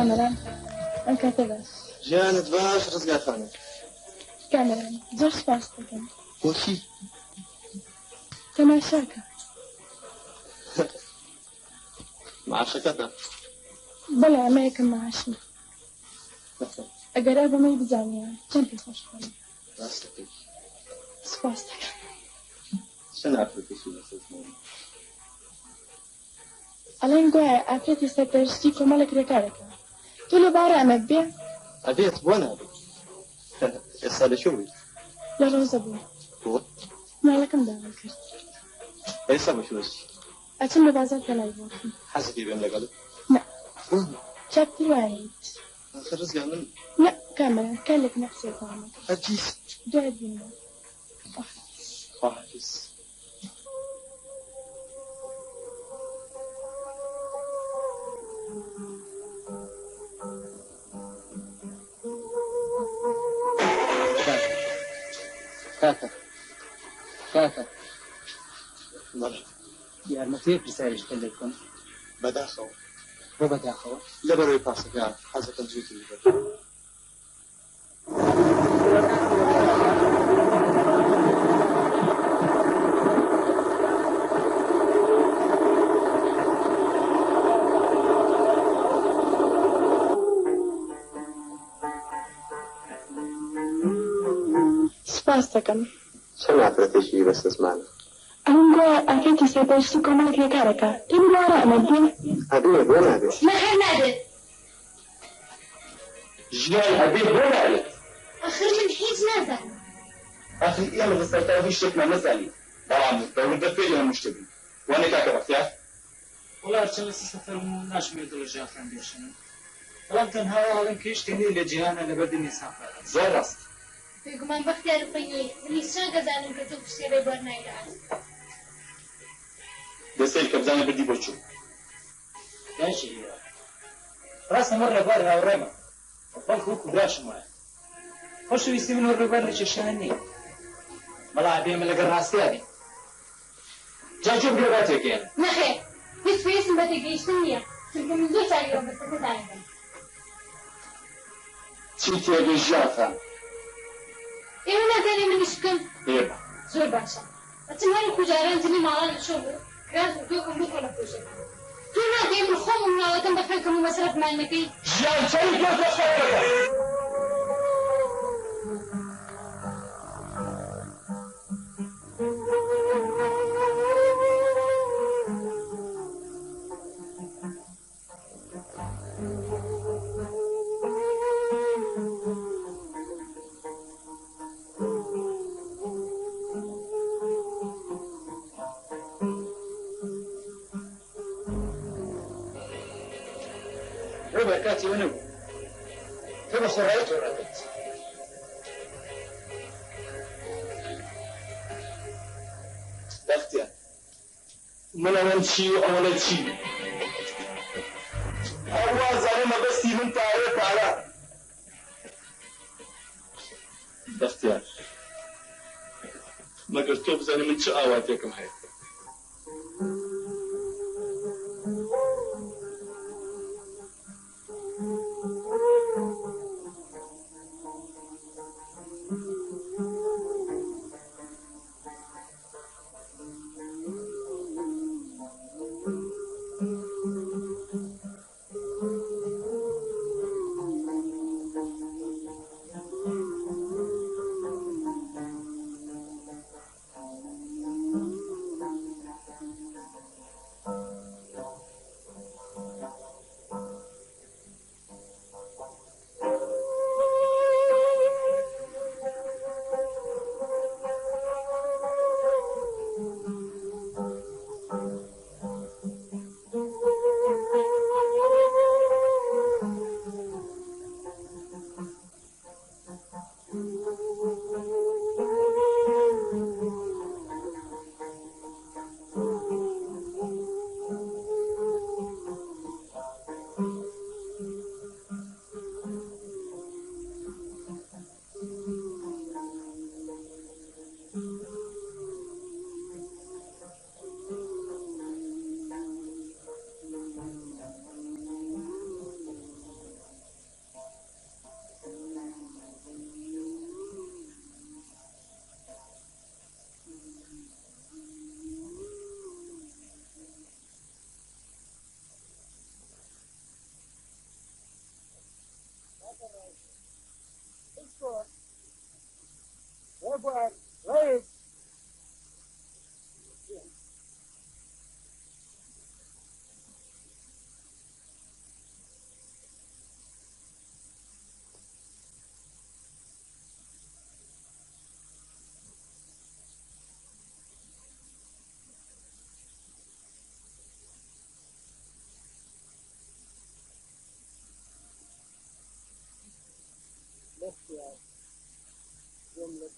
كاميرا أنك باش جانت باش رزقها ثاني كاميرا زوج فاستك وشي تماشاك مع شكتها بلا ما يكن معاشي أقرب ما يبزاني جنبي خوش خالي راستك سفاستك شنو عفرتي شو بس اسمه الان قوي عفرتي سترشتي كمالك ركارك تولي بارا أمبيا أبيت بونا أبي الصالة شو بي لا روز أبو هو مالكم دعوة كرت أي صبا شو بس أتم بازار تلاقي بوكي حسبي بين لقلب لا شاكتي وايد آخر رزقها من لا كاميرا كان لك نفسي فاهمك أجيس جاي بينا حافظ كاكا مرحبا يا المتيف رسالة لكم بداخو وبداخل لبرو يباسك يا حزك الجوتي اللي سفاستكم شنو عفرتي شي بس اسمعنا أنقو أكيد سترشتي كمالك ركارك تولي بارا أمبيا أبي وين أبي ما خلنا جاي أبي وين أبي آخر من حيث نازل أخي يلا بس تعرفي شكلنا مسألة طبعا تولد فيها مشتبه وأنا كاكا بختيار والله أرسل سفر من ناش ميدو جافن بيشن ولم تنهار على كيش تني لجهانا لبدني سافر زرست في قمان بختيار فيني اللي شاقة زانم كتوب شيري برناي لعز دستيل كبزاني بدي بوشو ماشي راسنا مرة برا ورما وفالك هوكو براش معي خشوا يستمنوا الربار لششاني ملا بيعمل لك الراسياني جا شوف رباتك يعني نخير بس في اسم بتجيش تنيا تبقى من زوج على يوم بس تتعلم تشيتي يا جافا إيه أنا تاني من إشكم يبا زور باشا أتمنى كجاران تني معانا شغل كاز وكيكم بكرة كوجا تونا ديم الخوم من على كم بفكر مسألة مع النبي جان شريك يا جافا ربكاتي ونو تبى خريت وردت بختيار من أول شيء أول شيء أول زلمة بس من تعرف على بختيار ما قلت له زلمة من شقاواتكم هاي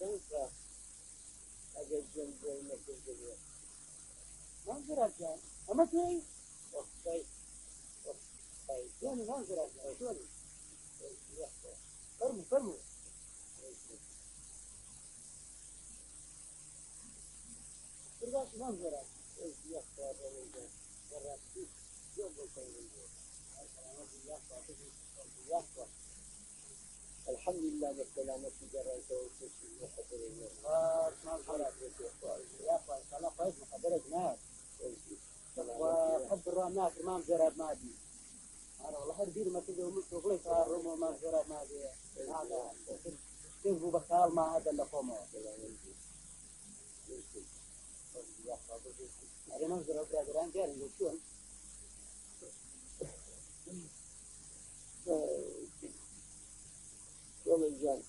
تنسى أجل جنب المكتب منظرك جان أما توي وقتي يعني منظرك شو فرموا ترجع منظرك يختار وراتي يوم الحمد لله بالسلامة جريت وتشي وحضرنا ما خلاص يا اخوان خلاص كويس محضرة ناس وحب الرامات ما زرب ما دي انا والله هدير ما تدي ومشغلي صار ما زرب ما دي هذا تنبو بخال ما هذا اللي قومه هذا ما زرب برادران جاري شلون والله جان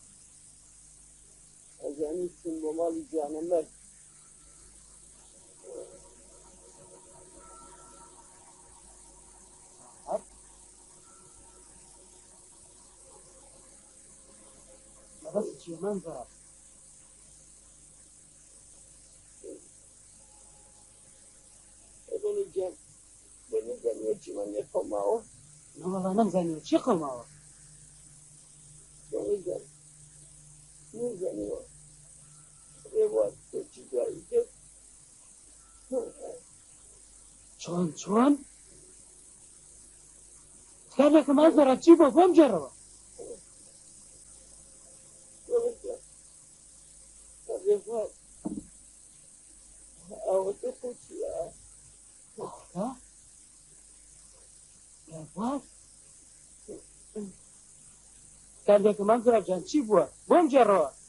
أجاني سن ومالي جانا مال ما بس شيء منظر والله جان وجه من يقوم معه لا والله نمزاني وش يقوم معه والله مو زاني ريوات تجاري شلون كان لك منظر تجيبه فم جربه ريوات أو تقول ها ريوات كان لك منظر جان تجيبه فم جربه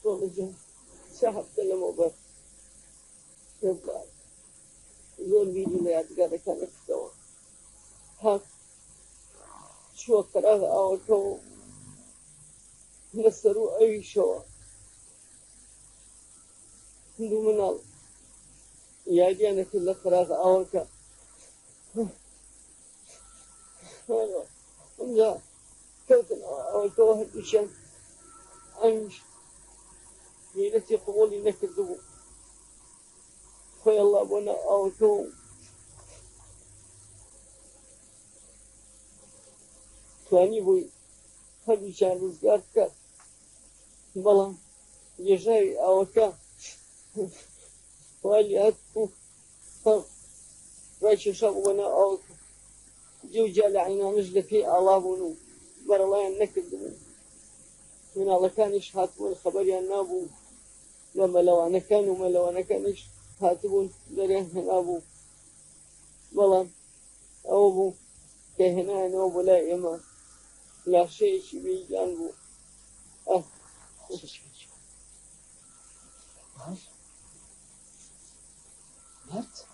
والله جان سحبت الموبايل يبقى زول بيجي لي أتقدر كان يستوى ها شو قرأ أو تو نسروا أي شو هندو منال يا أنا كل قرأ أو كا هذا كوتن أو تو هديشان أنش يلتي قولي نكذبوا خوي الله بنا أو تو ثاني بوي هذي شان رزقات كا بلام يجاي أو كا والي هتفو رايش شاب بنا أو جو جال عينا نجد في الله بنو بر الله نكذبوا من الله كان يشهد والخبر ينابو لما لو أنا كان وما لو أنا كانش هاتبون دريه أبو بلان أبو كهنا أبو لا إما لا شيء شبي جانبو مرت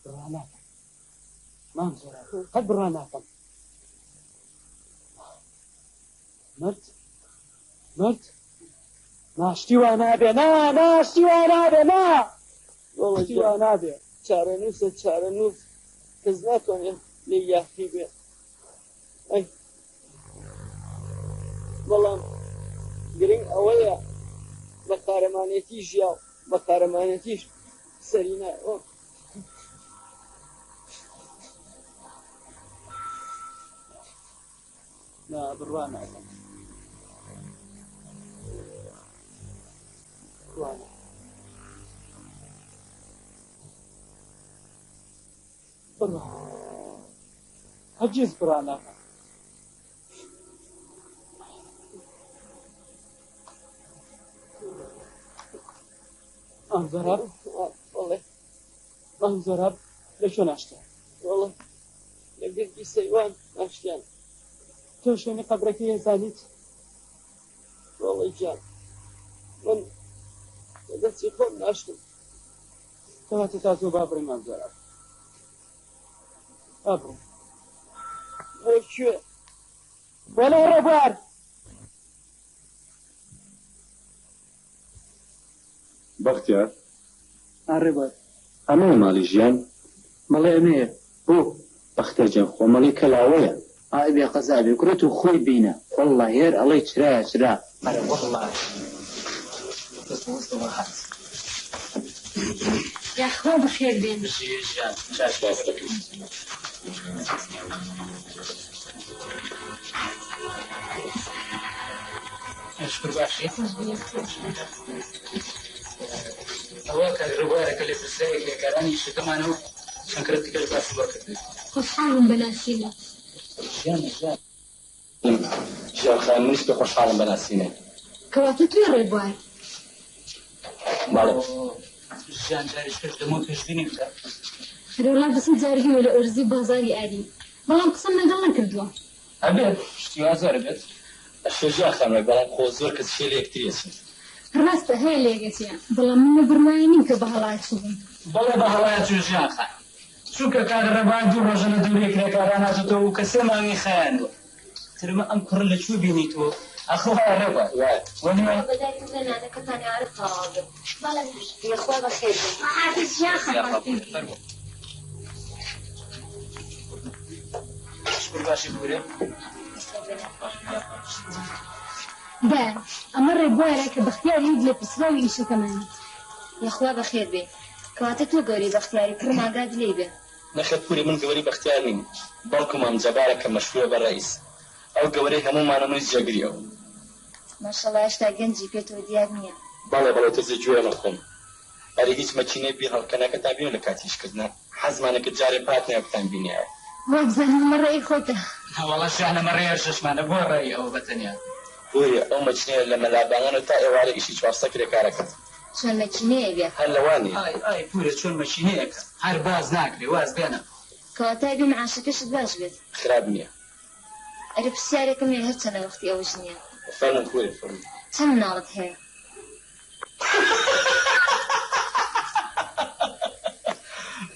برانات ما مزرعة قد برانات مرت ناشتي وانا ابي ناشتي وانا ابي والله ناشتي وانا ابي شارنوس كزناتون لي يحكي بي اي والله قرين اويا بقارمانيتيش يا بقارمانيتيش سرينا لا بروانا برا هجيز برانا انظرب والله انظرب ليش ناشته والله لقيت سيوان ناشتين توشوني قبرك يا زانيت والله جان من بس يكون ناشته تما تتازو بابري منظرب أبو شو ولا ربار بختيار الربار أنا مالي جيان مالي أمير بۆ بەختەرجان خۆمەڵی کەلاوەیە ئای بێ قەزا بێ کوڕێت و خۆی بینە وەڵڵا هێر ئەڵەی چرایە چرا ئەرە وەڵڵا یا خوا بەخێر بێن ژیان چاش باس دەکەین شکر باشی ئەوە کە ڕووبارەکە لە پرسیارێک لێکارانی شتەمانەوە شەنکرەتەکە لە باسی وەکردێ خۆشحاڵم بەناسیینە ژیانە ژیان خان منیش پێ خۆشحاڵم بەناسیینە کەواتە توێ ڕێ بووە باڵێ ژیان جاریش کرد دەمە پێشبینی بکە هەرێڵا بەسم جارگیوە لە ئەرزی بازاری ئاری بەڵام قسەم لەگەڵ نەکردووە ئەبێت شتیوا زۆرە بێت ژیان خانەوەی بەڵام خۆ زۆر کەس شێ لە یەکتریەچن ڕاستە هەیە لێگەچیە بەڵام منە بڕوایە نیم کە بە هەڵات بووم بەڵێ بە هەڵایەت ژیان خان چونکە کار ڕێبان دوو ڕۆژە لە دوورێک کرێکاران هاتوتەوە و کە سێ مانگی خەیاندوە ترمە ئەم کوڕ لەکوێ بینیتەوە ئەخۆ هەیە ڕێبە وەنیوە بەدایکم لە نانەکەتان یارە تەواو بێت بەڵێ یەخوا بەخێر بێت حافظ ژیان خەڵاتی شکر باشی بورێ دا ئەمە ڕێبوارە کە بەختیار هیچ لە پرسراوی ئیشەکەمانە یەخوا بەخێر بێت کەواتە تۆ گەوری بەختیاری کڕم ئاگات لێ بێ نەخێت پوری من گەوەری بەختیار نیم بەڵکو مام جەبارە کە مەشروعە بە ڕئیس ئەو گەوەرەی هەموومانەنووی جێگریەوە ماشەڵڵا هێشتا گەنجی پێتەوە دیار نییە بەڵێ بەڵێ تۆ جوێ نەخۆم ئەرێ هیچ مەچینەی بیر هەڵکەنەکە تا بێن لە کاتیشکردنە حەزمانەکە جارێ پات نێوەکتان بینیایە وە بزانم ئەمە ڕێی خۆتە وەڵا ژیانەمە ڕێیە شەشمانە بۆ ڕێی ئەوە بەتەنیا بۆیە ئەو مەچینەیە لە مەلابانەوە تا ئێوارە ئیشی 400 کرێکارەکەت چۆن مەکینەیە بێ هەر لەوانی ئای پورە چۆن مەشینەیەکە هەر باز ناکرێ واز بێنە کەواتای بێ معاشەکەشت باش بێت خراب نییە ئەرێ پرسیارێکم لێ هەر چەنە وەختی ئەوەش نییە فەرمون پوری فەرمون چەند مناڵت هەیە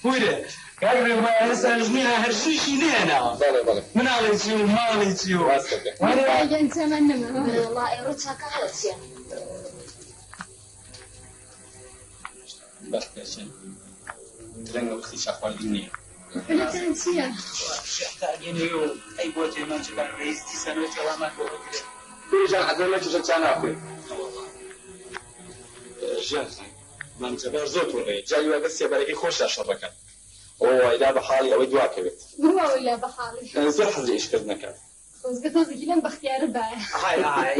پورە کار ڕێبوایە ئێستا ژنیە هەرشیشی نێناوە بەڵێ بەڵێ مناڵی چی و ماڵی چی و واز دەکەم گەن چەمەند نەما وەڵا ئێوە چاکە هەڵە چییە بەختێشن درەنگە وەختی شاخواردن نییە پلەتان چییە؟ شێختاگەنی و ئەی بۆ تێمان چکار ڕێیستی سەنەوەی تەوامان بۆ بگرێت بێژان حەزم لە تووشە چا ناخوێ ژیان خان مام جەبار زۆر تووڕێ جای واگە سێبەرەکەی خۆشدا شەڕەکەن ئەوە وایدا بە حاڵی ئەوەی دواکەوێت بڕواوەی لا بەحاڵی زۆر حەزی ئیشکردنەکە خۆزگە تۆزێکی لەم بەختیارە باە های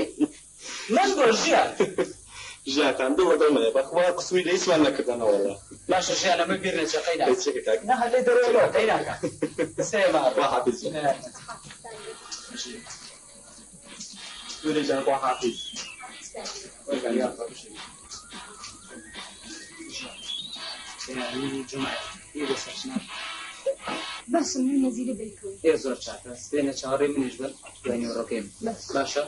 من بۆ ژیان ژیانتان دڵە دڵمەیە بەخوا قسووی لە هیچمان نەکردنەوەڵە باشە ژیانەمە بیر لە چەقەی هیچ شتێکە کاک نه هەلێ دەرەوە قەی ناکە سێما وا حافظ دوورێ جان وا حافظ باشە من نەزیرە بیکەوە ئێ زۆر چاکە سپێنە چاوەڕێی منیش بن دوای نێوڕۆکەیم باشە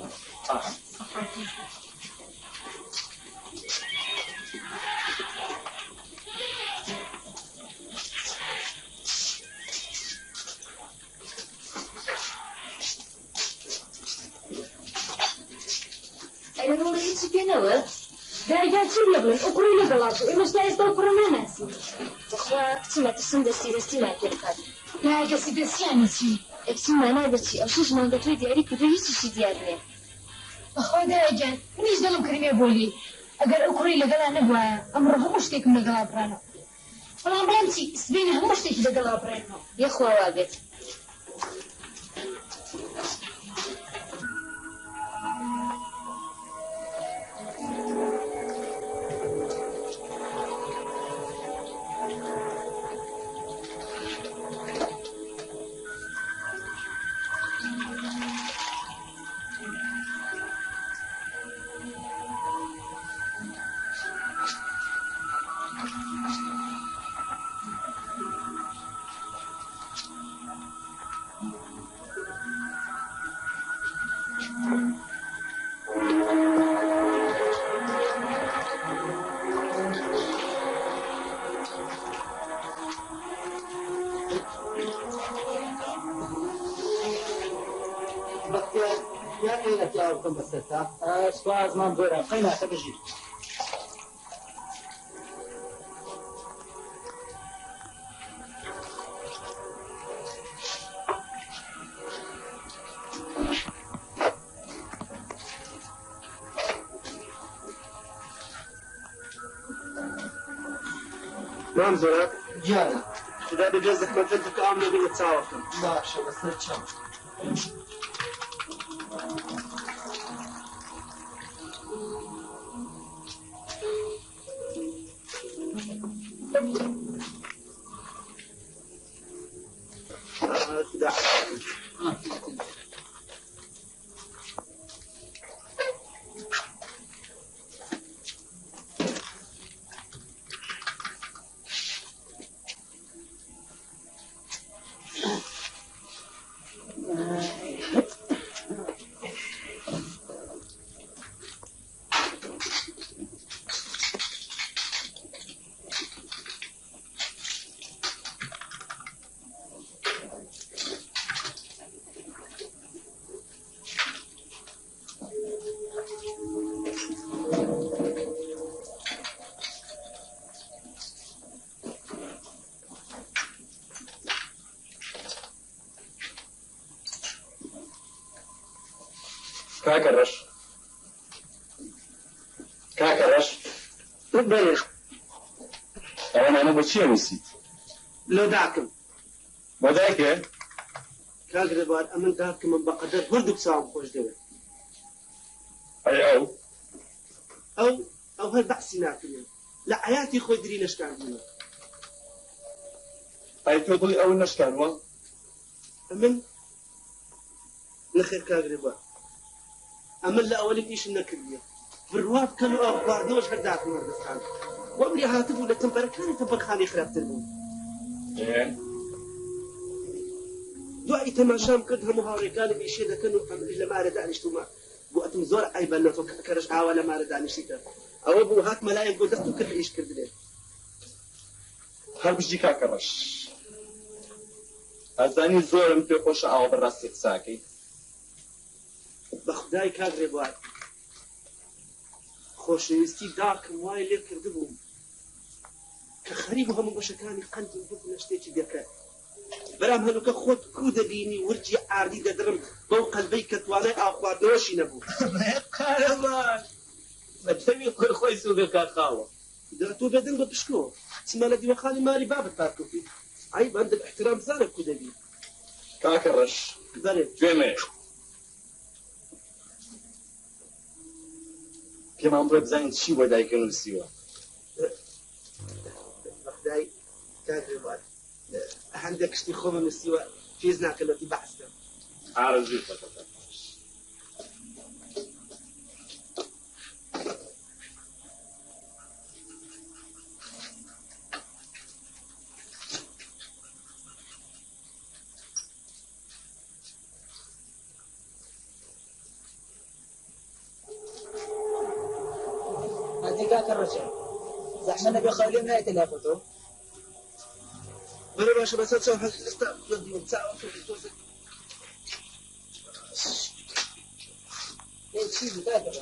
ئەرێ ڕۆڵە هیچی پێنەوە دایگان چی لێ بڵێن ئەوکوڕی لەگەڵات و ئێمەش تا ئێستا کوڕە ناناسی بەخوا کچمە ترسم دەستی دەستیمان پێ بکات ناگەسی دەستیانی چی ئەکسم مانای بچی ئەو شش مانگە توی دیاری کردو هیچیشی دیار نییە بەخوا دایگان منیش دڵم کردمێ بۆلی ئەگەر ئەو کوڕی لەگەڵا نەبووە ئەمڕۆ هەموو شتێکم لەگەڵا بڕانەوە بەڵام بڵام چی سبەینە هەموو شتێکی لەگەڵا بڕێنەوە یەخوا وا بێت یا قەینەتی ئاوکەم بەسەرتا سوازمان زۆرە قەی ناکە بژی مام زۆرە گیانە خدا بەبێ زەحمەتت بکە ئام لێ بێت چاوەکەم باشە بەسەر چاو خدا كاكرش بەێ أنا بشيء نسيت لۆ داکەم ما ذاك کاگرێبوار ئەمن داکەمم بەقەدەر بردوک چاوم خۆش دەوێت أي ئەو هەر بەحسی ناکرێت لە حیاتی خۆی دری لەشکاردنەوە أي تقولي أول نشكر ما ئەمن نەخێر کاگرێبوار ئەمن لە ئەوەی پیشم نەکردیە بڕوا بکەن و ئەو خواردنەوەش هەر داکەم وەردەستان وەمری هاتبوو لە تەمبەرەکانی تەمبەرخانەی خراپتر بوو دوای تەماشام کرد هەموو هاوڕێکانم ئیشێ دەکەن و لە مارە دانیشتومە بۆ ئەتم زۆر ئایبەر لە تۆ کەرەش ئاوا لە مارە دانیشتیتە ئەوە بوو هات مەلایەک بۆ دەست و کرد ئیش کردنێ هەر بژی کاکەڕەش ئەزانی زۆرم پێ خۆشە ئاوا بەڕاستی قساکەی بە خودای کاگرێبوار خۆشەویستی داکەم وای لێ کردبووم کە خەریب و هەموو بەشەکانی قەندم ببوونە شتێکی دەکات بەرام هەنووکە خۆت کو دەبینی ورجی ئاردی دەدرم بەو قەلبەی کە توانای ئاخواردنەوەشی نەبوو قارەمان بەتەوی خۆی سوودەکە خاوە تۆ بەدەنگ بە پشکۆ چمە لە دیوەخانی ماری بابت پارکۆفی ئای بەندە احترام بزانە کو دەبی کاکەڕەش بەرێ گوێمێ پێمان بڵێ بزانین چی بۆ دایکە نووسیوە بەخدای کاگرێبوار هەندێک شتی خۆمە نووسیوە فێز ناکەلەتی بەحسکە ئارەزوی خۆتەکە کاکەڕەشە زەحمە نەبێ خەولێم نایەتە لای خۆتۆ بەرە باشە بەسەر چاو هەستا دیوم چاوەکە تۆزە چی بوو کاکەڕە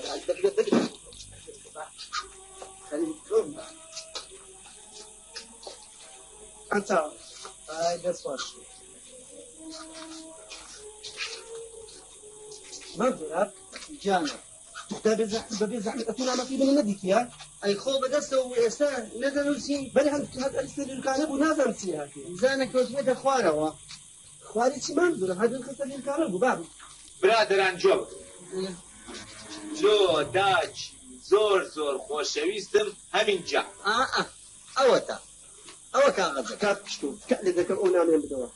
ئەم چاوە ئای دەست خۆش مەگوڕات گیانە دختر بەبێ زەحمەت ئەتون ئامەکی بنە نەدیتیە ئەی خۆ بەدەستەوە و ئێستا نەدەنووسی بەێ هەند ئەلیستەلکانە بوو نازانم چی هاتی زانە کەوتمێتە خوارەوە خواری چی مانزورە هەدن خستە لێکانە بوو بابی برادران جۆ لۆ داچ زۆر خۆشەویستم هەمین جا ئەوەتە ئەوە کاغەزەکە کات پشتو کە لێ دەکەم ئەو نامێن بدەوە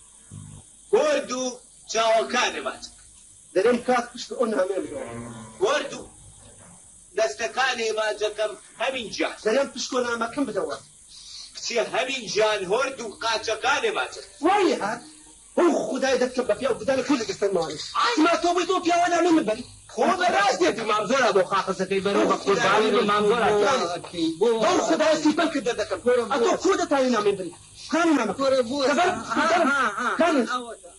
گۆرد و چاوەکانمان دەرێم کات پشتو ئەو نامێن بدەوە گۆرد و دەستەکانی ماجەکەم هەمین جا دەرێم پشتۆ نامەکەم بدەوە کچی هەمین جان هۆرد و قاچەکانی ماجە وای هات ئەو خدای دەکەم بە پیا و بدانە کول لەگەستەر ماڵی ما تۆ بێت تۆ پیاوە نامێن من بن خۆ بەڕاستێتی مامزۆرە بۆ قاقەزەکەی بەرەو بە قوربانی بە مامزۆرە بەو خدای سیپەن کردە دەکەم ئەتۆ کۆ دەتانی نامێن بن کانی نامە کۆرە بووە کانی ئەوەتە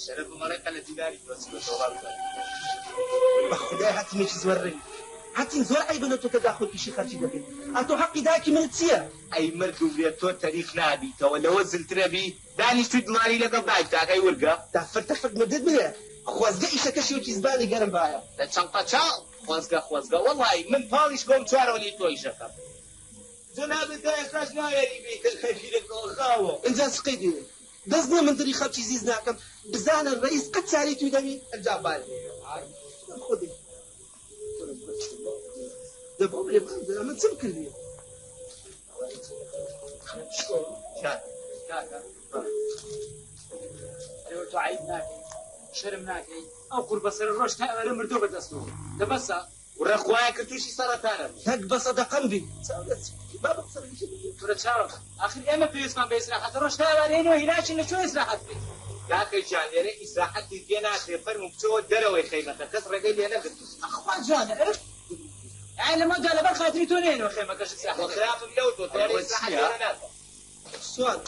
شەرە بمەڵێ قەلە دیداری دۆڵار بە خدای هاتیمێکی زۆرڕێ هاتین زۆر ئەیبنە تۆ تەداخل پیشی خەرجی دەبێت ئەتۆ حەقی دایکی منت چییە ئەی مرد و بێت تۆ تەریخ نابیتەوە لەوە زلترەبی دانیشتوی دڵاری لەگەڵ دایک تاکەی وەرگە تا فرتەفرت مدت بێ خوازگە ئیشەکە شێوکی زبانی گەرم باە لە چەمقە چاڵ خۆزگە وەڵی من پاڵیش بۆم چوارەوە لی تۆی شەکەم جەنابێت ئێستاش ناوێری بیتر خەفیرێکەوە خاوە ئەنجا سقی دێ دەست بۆ من دری خەڵکی زیز ناکەم بزانە ڕئیس قەت چاری توی دەمی ئەنجا بال خودی دەبۆ بێ من چم کردی تۆ عیب ناکەی شەرم ناکەی ئەو قوربەسەر ڕۆژ تا ئەوەرە مردۆ بەدەستەوە دەبەسە وڕەخوایە کە تووشی سەرەتانە تەک بە سەدەقەم بی تورە چاوە ئاخر ئێمە پێویستمان بە ئیسراحەت ڕۆژ تا ئەوەرێنەوە هیلاچین لە چۆ ئیسراحەت بێت کاکەی جان لێرە ئیسراحەتی پێ ناکرێ فەرموو بچەوە دەرەوەی خەیمەکە کەس ڕێگەی لێ نەگرت ئەخوا جانە یعنی لەمەدا لەبەر خاتری تۆ نێنەوە خێمەکەش ئیسراحەت خراپم لەو تۆ تۆ ئیسراحەت لێرە ناتوە سوان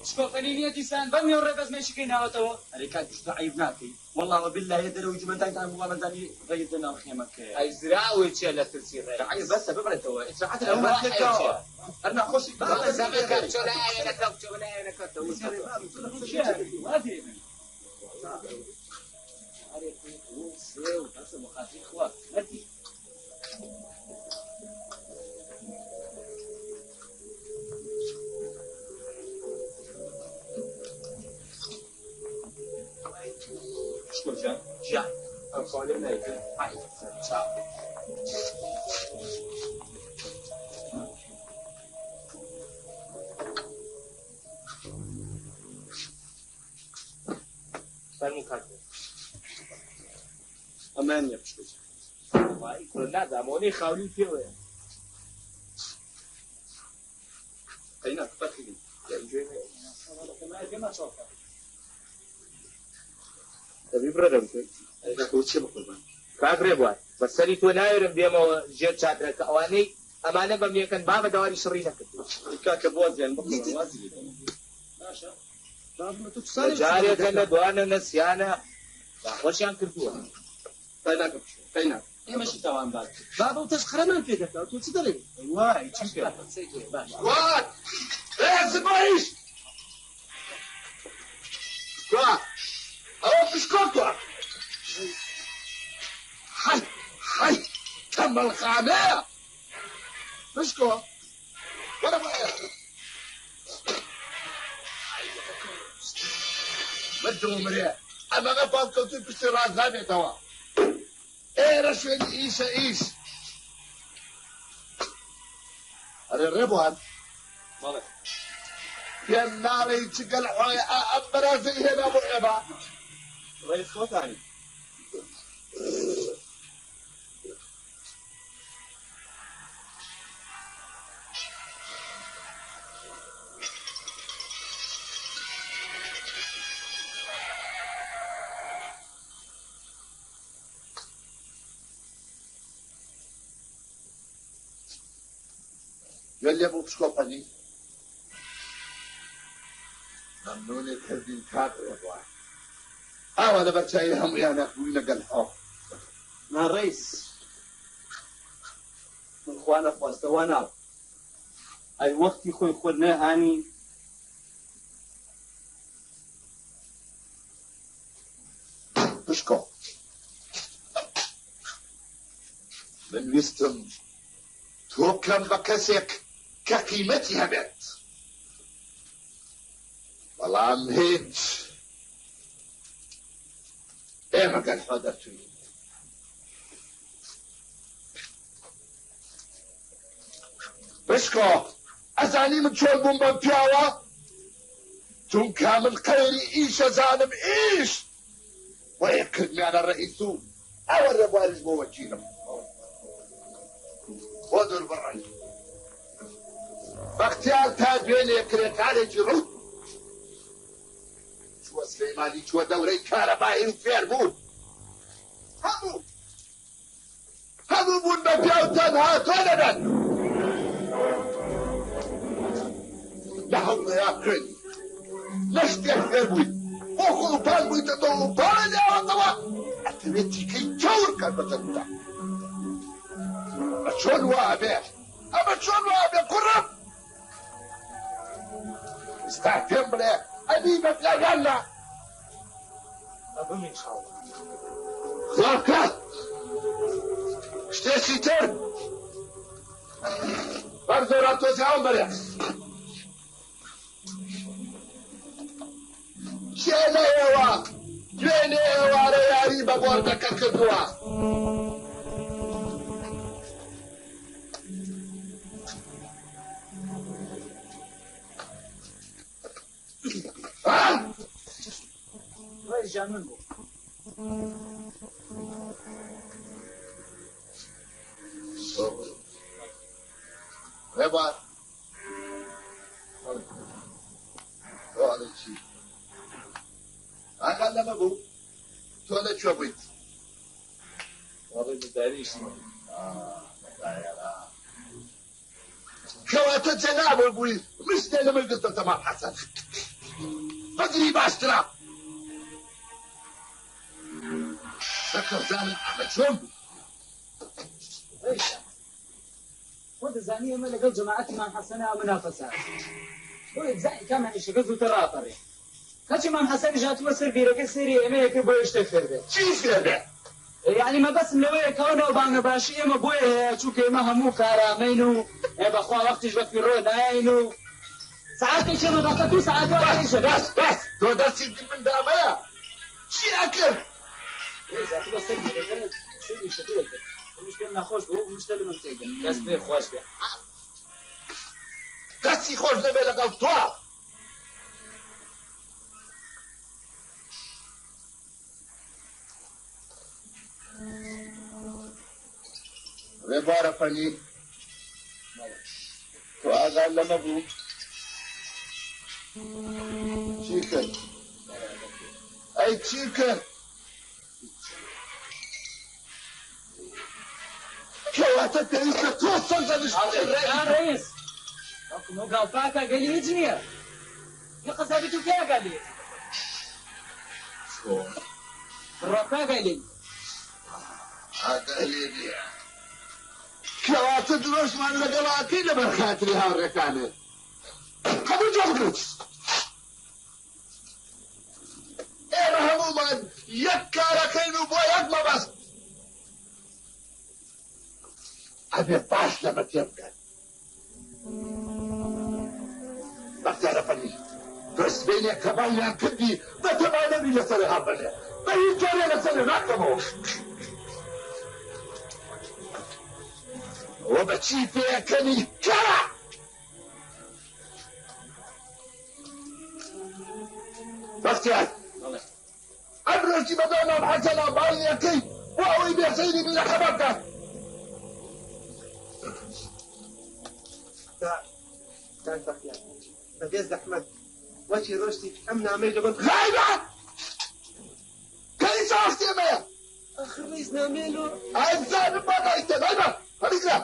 شکۆفەنی نییە دیسان بەم نێو ڕێبەزمێشکی ناوەتەوە ئەرێ کاکیش تۆ عیب ناکەی وەڵڵا وەبیللایە دەرەوەی جمەندانتان وڵامەندانی ڕێگت ناو خێمەکە ئەی زراوی چێ لە ترسی ڕێ عیب بەسە ببڕێتەوە ئیسراحەت لەوە پێکاوە هەر ناخۆشی زەمەکە چۆ لە ئاوێنەکە چۆ لە ئاوێنەکەتەوە جان ئەم خاڵێ نایکرد چاو فەرموو کاکە ئەمان نیە پشت وای کوڕ نادامەوەی خاولی پێوەیە قەینا بەخیلی دەبی بڕە دەمکەی چێ بقوربان کاکرێ بووە بەسەری تۆ ناوێرم دێمەوە ژێر چادرەکە ئەوانەی ئەمانە بەم یەکەن با بە داواری شڕی نەکرد کاکە بۆزیان جارێکە لە دوانە نەسیانە خۆشیان کردووە قەینا ئێمەشی تاوان بات بابە و تەشخەرەمان پێ دەکات تۆ چ دەڵێ وای چی پێ وات زبایش وات ئەوە پشکۆتوە حی تەمەڵخانەیە پشکۆ وەرە بایە مردم مرێ ئەمەگە پاڵکەوتوی پشتی ڕازدانێتەوە ئێرە شوێنی ئیشە ئیش ئەرێ ڕێبوان پێم ناڵێی چگەل حۆیە ئەم بەرازەی هێنا بۆ ئێمە ڕێی خۆتانی گەلێ بۆ پشکۆپەنی مەمنونێت کردین کات ڕێبوان ئاوا لە بەرچایی هەمویانە بووی لەگەل ئەو ناڕێیس من خوا نەخواستەوە ناو ئەی وەختی خۆی خۆت نەهانی پشکۆ من ویستم تۆ بکەم بە کەسێک کە قیمەتی هەبێت بەڵام هیچ ئێمە گەلحۆ دەتوین پشکۆ ئەزانی من چۆن بووم بەم پیاوە چونکە من قەیری ئیشە زانم ئیش بۆ یەک کردمیانە ڕئیس و ئەوە ڕێبوارش بۆ وەکیلم بۆ دوور بڕی بەختیار تا دوێنێ کرێکارێکی ڕوت چووە سلەیمانی چووە دەورەی کارەبایی و فێر بوون هەموو بوون بە پیاو تەنها تۆ دەبێت لە هەوڵەیە خوێنی لە شتێک فێر بووی بۆ خۆڵپان بوویتەوە و پاڵە لێوەتەوە ئەتەوێت تیکەی چاور کات بە جەنودا چۆن وابێ ئەمە چۆن وابێ کوڕم ئستا پێم بڵێ ئەبی بە پیاویان نا ئەبم ئینشاڵڵا خۆکە شتێکی تر بەر زۆران تۆزیاوم بەرێ کێ لە ئێوە دوێنێ ئێوارە یاری بە بۆردەکە کردووە ڕێی ژان من بوو ڕێبوار چی ئاقال لەمە بوو تۆ لەکوێ بوویت کەواتە جەنابڵ بووی مشتێ لە من گرتە تەمام حەسەن بەگری باشترا سەکەوزانم ئەمە چۆن بوو ڕێی ژان خۆ دەزانی ئێمە لەگەڵ جەماعەتی مام حەسەنە منافەسە بۆ ئێجزای کامانیشەکە زووتر ڕاپەڕێ کەچی مام حەسەنی هاتووە سەر بیرەکە سێری ئێمە یەکرد بۆ شتێک فێر بێت چی فێر بێت یعنی مەبەسم لەوەیە کەەوە بانگە باشی ئێمە بۆیە هەیە چووکە ئێمە هەموو کارامەین و بەخوا وەختیش بە فیڕۆ ناین و ساعتێکی ئێمە بەقەت و ساعت وایشە بەس بەس تۆ دەستی من دامەیە چی ئەکرد ناخۆش بوو مشتە لە من تێگەن دەست پێ خۆش بێ دەستی خۆش دەبێ لەگەڵ تۆ ڕێبوارە فەنی تۆ ئاگار لەمە بوو چی کرد ئەی چی کرد کەواتە پێویستە تۆ سەرزەنش ڕێیس ئەو گاڵتاکە گەلی هیچ نییە یە قەزابی تو کێ گەلی ڕۆکا گەلی ئاگەلی نییە کەواتە درۆژمان لەگەڵاکەی لەبەر خاتری هاوڕێکانێت قبول جۆ بکرد ئێمە هەموومان یەک کارەکەین و بۆ یەک مەبەست ئەبێ باش لەمە تێبگەن بەختیارە فەنی تۆ سبەینێک کە باڵیان کردی بەتەمانەبی لەسەرێ هەڵبەنێ بە هیچ جۆرێ لەسەرێ ناکەمەوە ئەوە بە چی پێەکەنی کەرە بەختیار ئەمڕۆژی بەدۆنام حەسەنا باڵیەکەی بۆ ئەوەی بێسەیری بینەکە بکات بەبێ زەحمەت وەچی ڕۆشتی ئەم نامەی لەبەر غایبە کەی ساختێمەیە ئەخر ڕیز نامێنەوە ئەزانم بەدایتە غایبە هەڵیگرە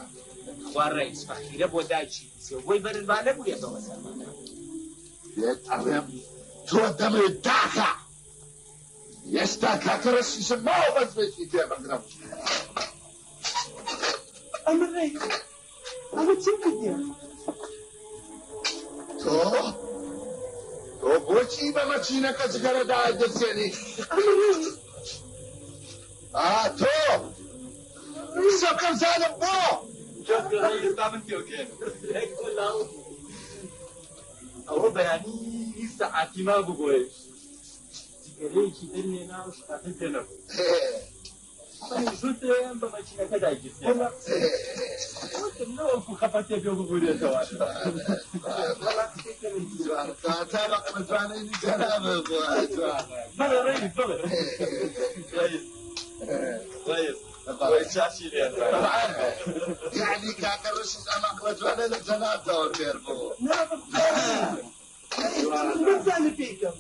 خوا ڕێیس فەقیرە بۆ دایکی سێوەی بەرنبانە بووێتەوە سەرمانە بێت ئەڵێم تۆ دەمێت داکە ئێستا کاکە ڕەشیشم ماوە بەزمێکی تێبەگرم ئەمە ڕێی ئەمە چی کردیە تۆ بۆچی بە مەچینەکە جگەرەدا دەچێنی تۆ سەکەم زانم بۆ ئەوە بەیانی سەعاتی ما بگۆی جگەرەیەکی دەرمێنا و شقاتن پێ نەبوو ژووتیان بە مەچینەکە داگیرتێنەوەکو خەپەتێ پێ بگورێتەوە تا بە قەمەتوانەی جەنابە بۆ بەڵێ ڕێیس بڵێ ڕێیس يعني كاكا رشيد أما قلتوانا لجنابتها وبير بو مزاني فيكم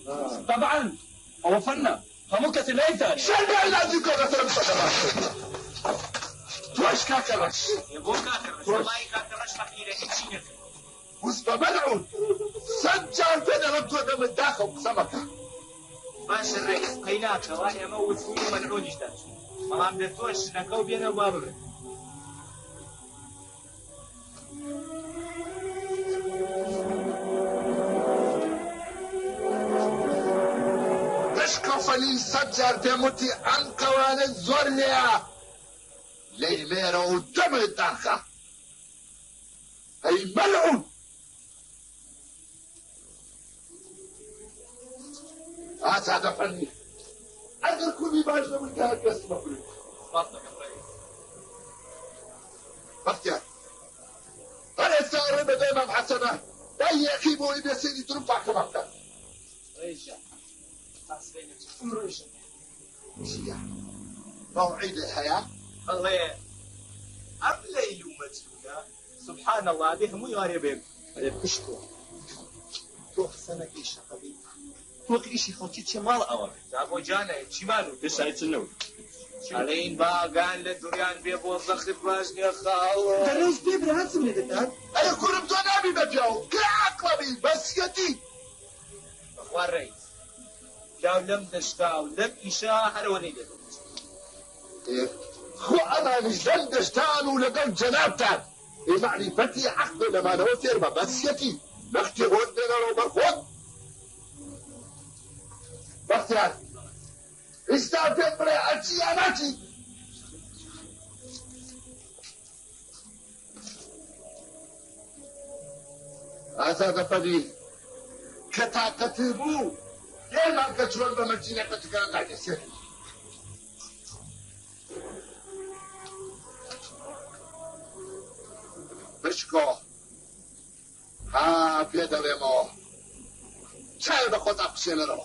طبعا هو فنة هموكة الليثة شنو لازم يكون مثلا مصدرات توش كاكا رش يبو كاكا رش والله كاكا رش فقيرة إتشينك وسبا ملعون سجل بين ربطه دم الداخل بسمكة باش الرئيس قيناك وهي موت فيه ملعون يشتاج مام دتوش نكو بينا وابر بشكو فلي سجر تموتي عن قوان الزورنيا لي ميرا ودم الداخة هي ملعون هذا فني أقل كل باجة من كهك اسمه فلي بختيار أنا استغرب دائما محسنة لا يكيبوا إبن سيدي ترفع كمكة ريشة حسبينك كم ريشة شيا موعد الحياة الله الليل مجنونة سبحان الله به مو ياربين بشكو توخ سنة إيش قبيل توخ إيش خوتي تشمال أوامر جابو جانا تشمالو بسعي تنو علين باقان للدريان بيبو زخر باجني خاوة دريش بيبرا هاتم لدتان أنا كل بدونابي بجاو كعقلبي بس يدي أخوان رئيس جاو لم دشتاو لم إشاء هروني لدتان خو أنا نجدل دشتان ولقل جنابتان معرفتي حق لما نوثر بس يدي نختي ودنا لو برخوض بختيار استعفت بريعتي أماتي هذا فدي كتاكتبو ليه ما كترول بمجينة كتكرا قاعد يسير بشكو ها بيدا بيمو شاي بخوط أقشين رو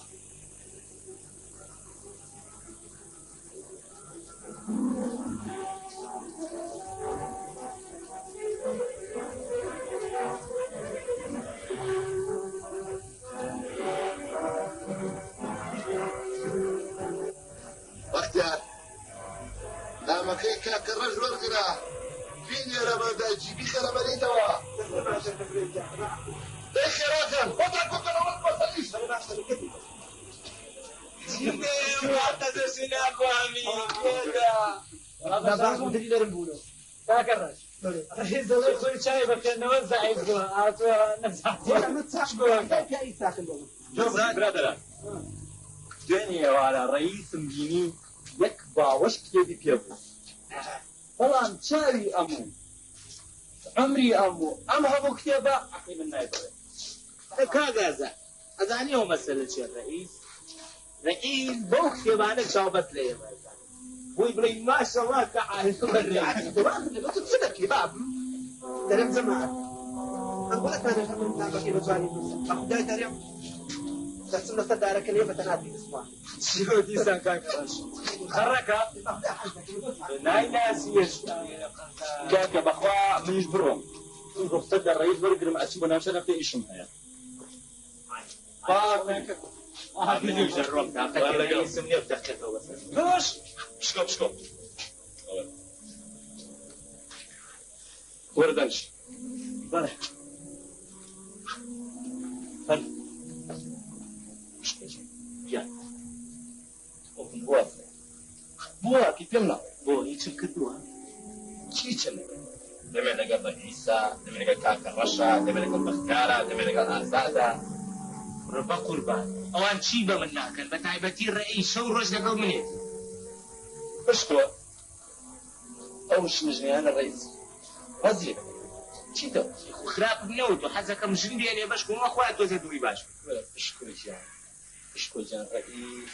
بختيار لا مكي كاك الرجل الغرا فيني رمضان جيبي خرباني دوا ليه خيراتهم وضع كنت انا وقت بسليش انا بحسن كده جيبي وعطة سناك وامين كده لا بعد مدري دارم بولو كاكرش رئيس الله كل شيء بكن نوزع يقول أتوا نزع برادران دوێنێ ئێوارە ڕئیسم بینی یەک باوەش کتێبی پێ بوو بەڵام چاوی ئەموو عمری ئەموو ئەم هەموو کتێبە عەقی من نایبڕێت کاگازە ئەزانیەوە مەسەلە چیە رئیس بەو کتێبانە چاوبەت لە ئێمە بووی بڵێ ماشەڵڵا کە عارف چنەکی باب دەرم جەماعەت ئەم بڵەتانە هەموو تابەکەی بەجوانی بەخودای دەرێم دەچم لەسەر دارەکە لێ بەتەناتی بسوان چیۆ دیسان کاکەڕەش خەڕەکە نایناسیش کاکە بەخوا منیش بڕۆم ڕوخسەت لە ڕئیس وەرگرم ئەچی بۆ ناوچە نەفێ ئیشم هەیە منیش دەڕۆم تاقەتی ئیسم نییە بدەخێتەوە بەسەر باش بشکۆ وەردەنش بله بووە کی پێم ناڵێ بۆ هیچم کردووە چیچن دەمێ لەگەڵ ڕئیسە دەمێ لەگەڵ کاکە ڕەشە دەمێ لەگەڵ بەختیارە دەمێ لەگەڵ ئازادە ڕبە قوربان ئەوان چی بە من ناکەن بە تایبەتی ڕئیس شەو ڕۆژ لەگەڵ منێت بشکۆ ئەو شنژنیانە ڕئیس وەزیر چی دە خراپ بنەوە تۆ حەزەکەم ژن دێنێ بەش بۆ خۆیان تۆزە دووری باش بشکۆ جان ڕئیس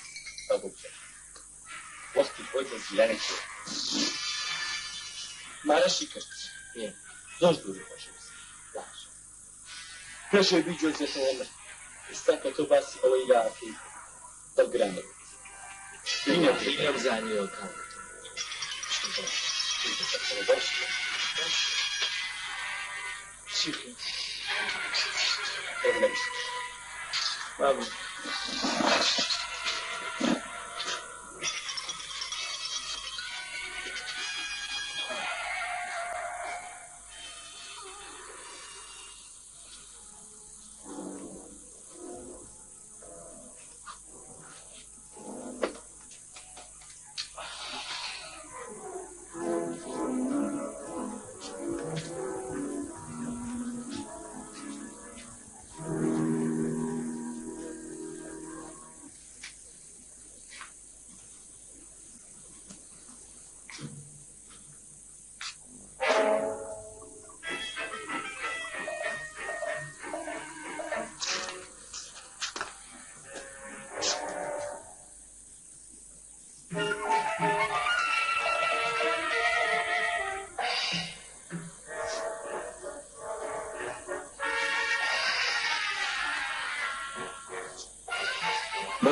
بەبوو بکە وەختی خۆی دەزیانێک مارەشی کرد زۆر دووری خۆشە پێشێ بیجۆزێتەوە من ئێستا کە تۆ باسی ئەوەی لاکەی دڵگرانە بینە بزانیەوە کام چی بابو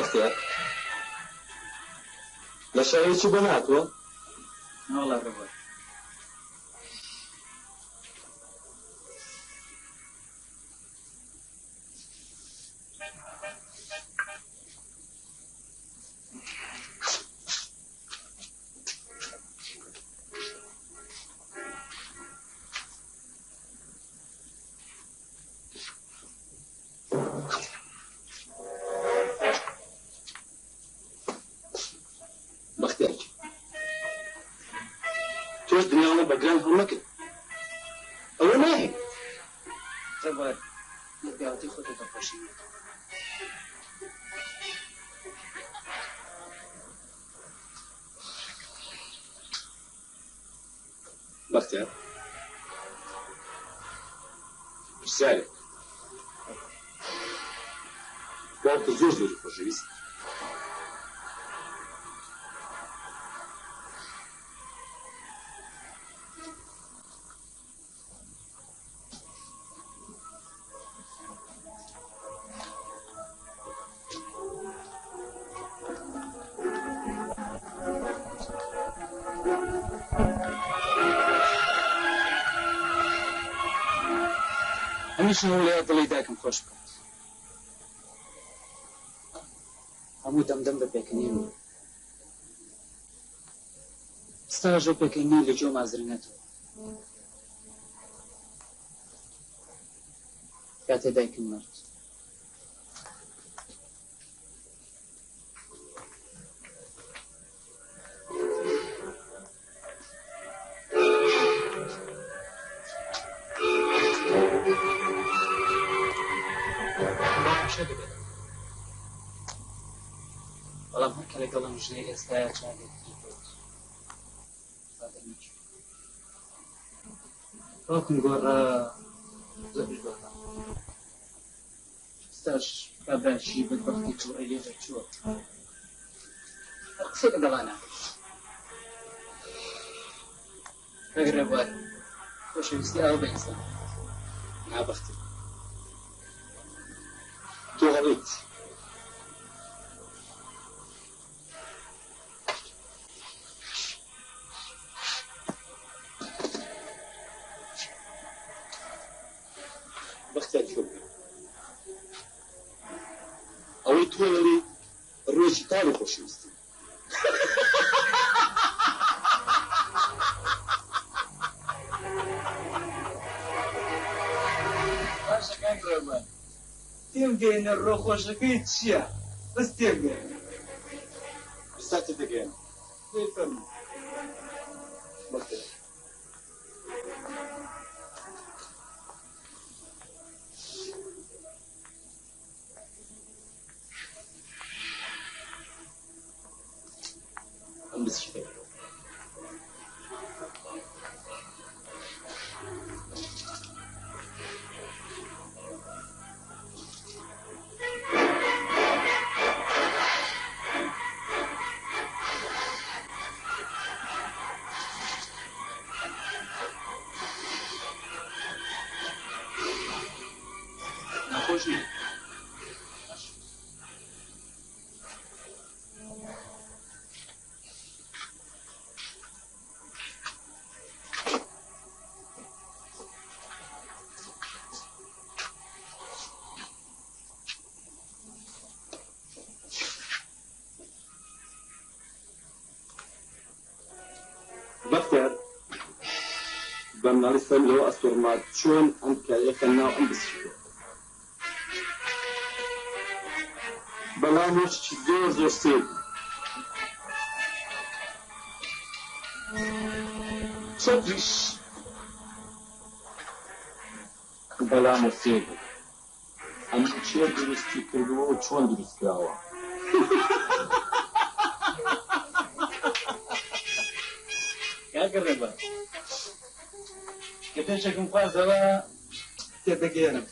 بەختیار لە شایەکی بۆ نهاتووە؟ ناڵە ڕێبەر بەختیار تۆش دنیاڵە بەگران هەڵ نەکرد ئەوە ناهێ ڕێبەر پیاوەتی خۆتە دەخۆشی بەختیار پرسیارێک باوکە زۆر زۆری خۆشەویست هەمیشە هەوڵەیە دڵی دایکم خۆش بکات هەموو دەمدەم بە پێکەنین بوو ستاژ و پێکەنین لە جۆ مازر نەتەوە کاتێ دایکم مرد بەڵام هەر کە لەگەڵم ژنەی ئێستاە چاگێتی باوکم گۆڕە زۆر گۆڕە ستاش کابراشی بەدبەختی تو ئەلێ دەرچووە هەر قسەی لەگەڵانە ئەگەر ڕێبوار خۆشەویستی ئەوە بە ئینسان نابەختی تۆ هەڵیت بەختیار شۆ بکە ئەوەی تۆ لەڵێ ڕۆژی تاڵی خۆشەویستی باشە کاک ڕێبوار تێم گەینە ڕۆخۆشەکەی چییە بەس تێم گەینە ئێستا دەگەێنم فەرموو بەختیار ئەم بچیتە ناخۆش نییە بەختیار بە مناڵستان لەوە ئەستۆرمات چۆن ئەم کارەکە ناو ئەم بچیتە بەڵام هەرچی زۆر زۆر سێ چەتریش بەڵام سێ بوو ئەم چێ دروستی کردووە و چۆن دروست کراوە کاکە ڕێبەر کە پێشێکم خوازەوە تێدەگەێنم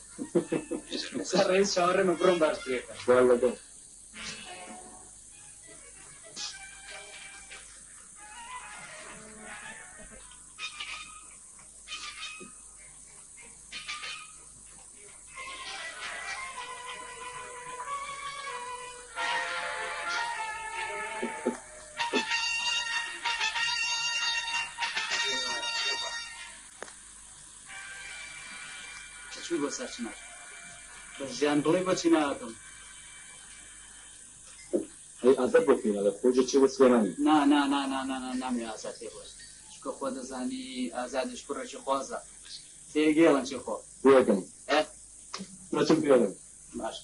سەر ڕئیس چاوەڕێمە بڕۆم باشترێکە والله چووی بۆ سەرچمە بە ژیان بڵێ بۆچی ناکەم ئەی ئازاد بۆ فینالە خۆجە چی بە سوێنانی نامی ئازاد لێ بۆش چکە خۆ دەزانی ئازادیش کوڕێکی خۆزە تێگەڵن چی خۆ بۆیەکەم نەچم پێڵم باش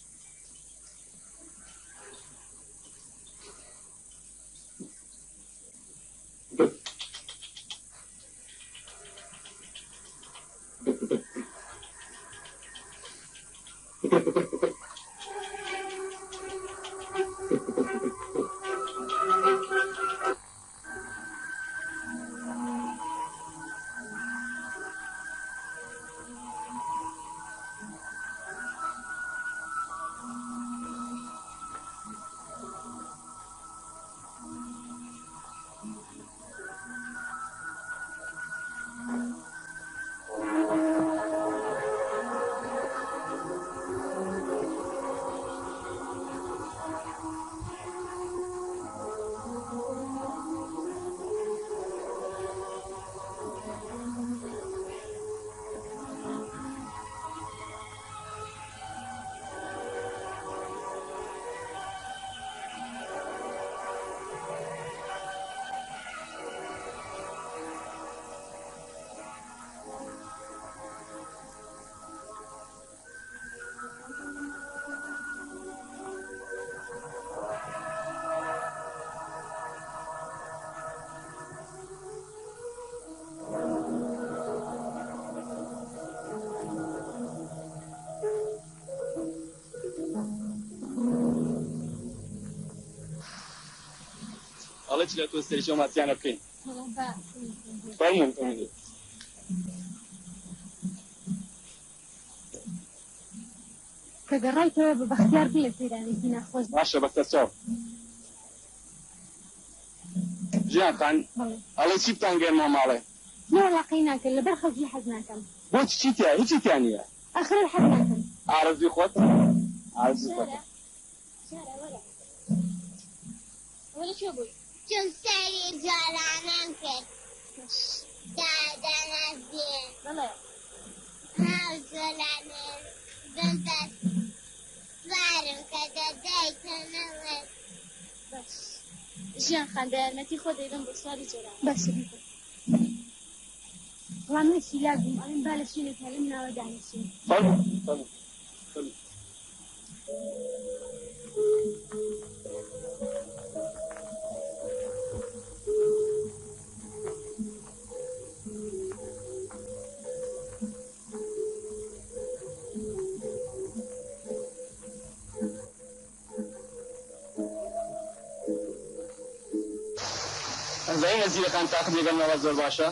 ئەڵێ چ لە تۆ سەرچۆ ماسییانە بکەین فەرمووی کە گەڕایتەوە بە بەختیار بڵێ سەیرانێکی ناخۆش باشە بەختە چاو ژیان خان ئەڵێ چی بتان گەێنمە ماڵێ نەوەڵاقی ناکەن لەبەر خەزی حەز ناکەم بۆچی چیتیا هیچی تیان نییە ئەخر حەز ناکەم ئارەزوی خۆت ئارەزوی خۆت وەرە چێ بووی چون سەری جارانان کرد دادەنەزیێن بەڵێ هاو جۆلانێ بمبەر سوارم کە دەدەیتەنەوێت باش ژیان خان بە یارمەتی خۆ دەیدەم بۆ سواری جۆران باشە بیکە بەڵام من شیلاک بووم ئەڵێم با لە شوێنێکە لەم ناوە دانیشین فەرمووی ئەزای نەزیرەکان تاقم لەگەڵمەوە زۆر باشە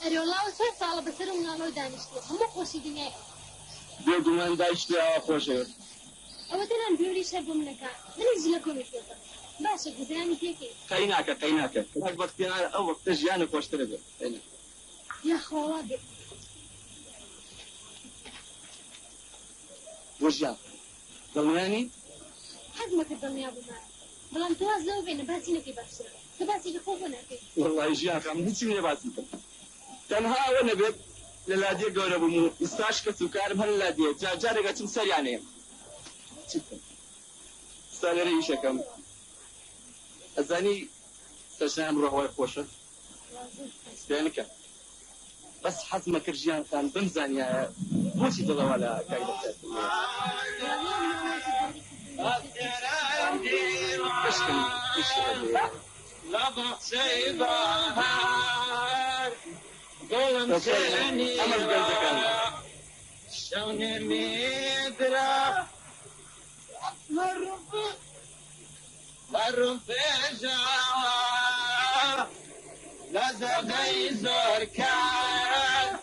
ئەرێوڵاوە چەند ساڵە بەسەر و ناڵۆ دانیشتێ هەموو خۆشی دنیای بێگومان دایشتی ئەوە خۆشەوێت ئەوە تەنان بیوری شەر بۆ منەکە منیش لە کۆمی پێکە باشە گوزرانی پێکەی قەی ناکە وەک بەختیار ئەو وەختە ژیانە خۆشترە بێت یا خۆوا بێت بۆ ژیان دڵنیانی حەزمەکە دڵنیا بوومان بەڵام تواز لەوە بێنە باسی نەکەی باشترە کە باسی لە خۆ بۆ ناکەی وەڵڵای ژیان خەم هیچی لێ باسی بکەم تەنها ئەوە نەبێت لە لادێ گەورە بووم و ئستاش کەس و کارم هەر لە لادێ جارێکە چم سەریانەیە چی بکەم ئستا لێرە ئیشەکەم ئەزانی سەرشایان بڕۆ خۆشە سپێنکە بەس حەزمە کرد ژیان خان بمزانیایە بۆچی دڵەوە لە کای دەکات لبخشي بهار قولم سني شون مدرا مرم في جوا لازم يزور كان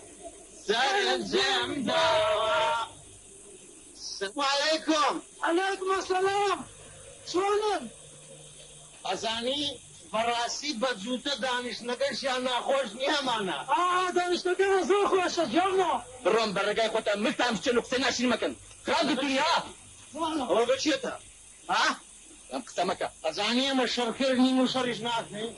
سر الجمدة السلام عليكم. عليكم السلام. شلونن؟ ئەزانی بەڕاستی بە جووتە دانیشتنەکەشیان ناخۆش نییە مانە. دانیشتەکە زۆر خۆشە جوانە. بڕۆم بەڕێگای خۆتان ملتان بچێن و قسە ناشین مەکەن. خراپ دنیا. ئەوە بەچێتە؟ ها؟ ئەم قسە مەکە. ئەزانی ئێمە شەڕکردنین و شەڕیش ناکەین.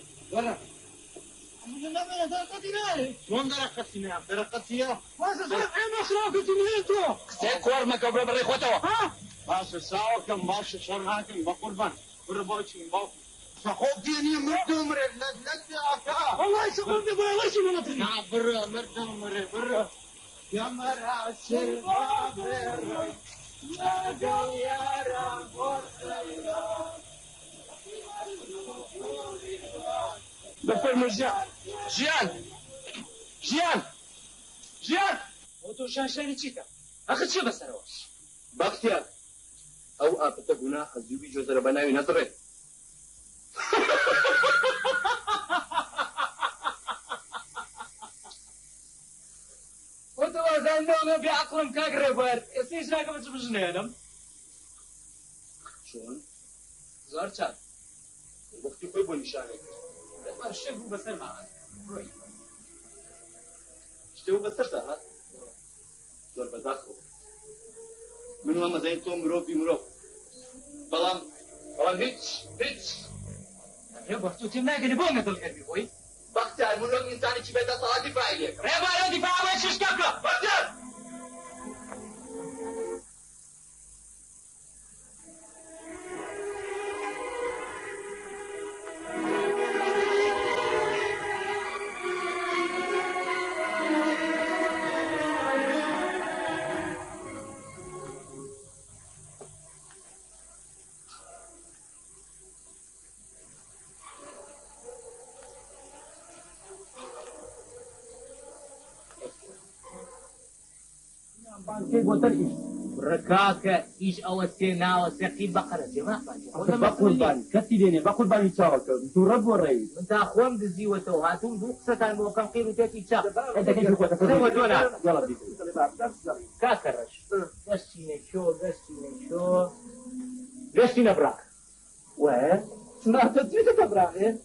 لا درقتي ناري شلون درقتي نعم درقتي يا ماشي صار عين مشروع تنهيتو سيك ورمك قبل بري خوتو ها ماشي ساوكم ماشي شرهاكم بقربان بربوچين باو فخوف ديني مردوم لك أكا والله يسقون لي بوي وش من أدري نعم برا مردم برا يا مرا الشرباب يا قويارا فرسيلا بفر مرجع جيان وتو شاشاني تشيكا اخذ شو بس اروش بختيار او ابتا گناه خزيوبي جوزر بناوي نظره وتو زندونا بعقلم كاقربر اسيش راكب تبجنينم شلون؟ زار شاد وقتی خوی با نشانه ما الشيخ بسر معك روي اشتهو بسرتا ها زور بداخل من وما زين تو مروب بمروب بلان هيتش يا بختو تم ناقل بونا بالقلبي خوي بختيار من وما انساني كي بيتا صلاة دفاعي ليك ريبا دفاع وين ششكاكا بختيار ركاكا ايش اول سينا وسقي بقرة جماعة بقربان كتي ديني بقربان يتشاوك انتو رب والرئيس انت اخوان بزيوته هاتون بوقسة الموكم قيلو تاتي تشاق انت كنت قوتك سوى دونا يلا بيكو كاكرش قشتي براك وين؟ سمعت تريد تبراغي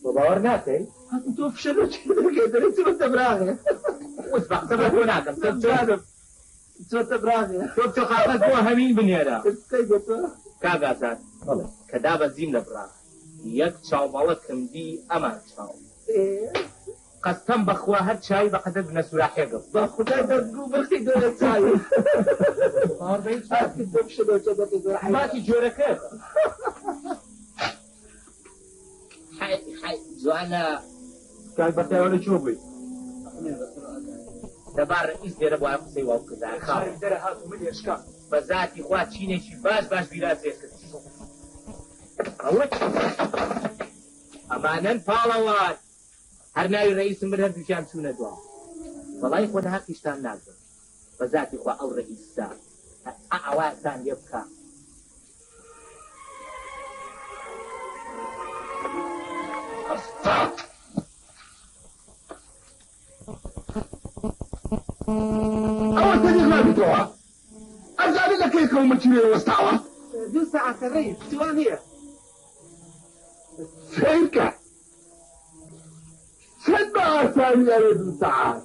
وباور ناتي انتو فشلوا كده انتو تبراغي واسبق سبق هناك انتو تبراغي شوف خاطر هو همين بنيرا كيف كاغاسات كدابة زين لبراك يك شاو مالكم دي امان شاو قسم بخوا هاد شاي بقدر بنسولا حقب خدای دستگو بخی دولت سایی هرکی تو فشلوا كده تدور ما تجورا كيف حي زوانا كان بختيار ولا شوفي دبار رئيس دير ابو عم سي واو كذا خاف دره هاتو من يشكا بذاتي خوا تشيني شي باش بيراسي اوت امانا فالوات هرناوي رئيس من هر دوشان سونا دوا والله خود حق اشتان نازم بذاتي خوا او رئيس سا اواتان يبكى أول تاني غلابي توا أزالي لك هيك ومتشيري وستعوى دو ساعة الرئيس سوان هي سيركا سد بقى ثاني يا دو ساعات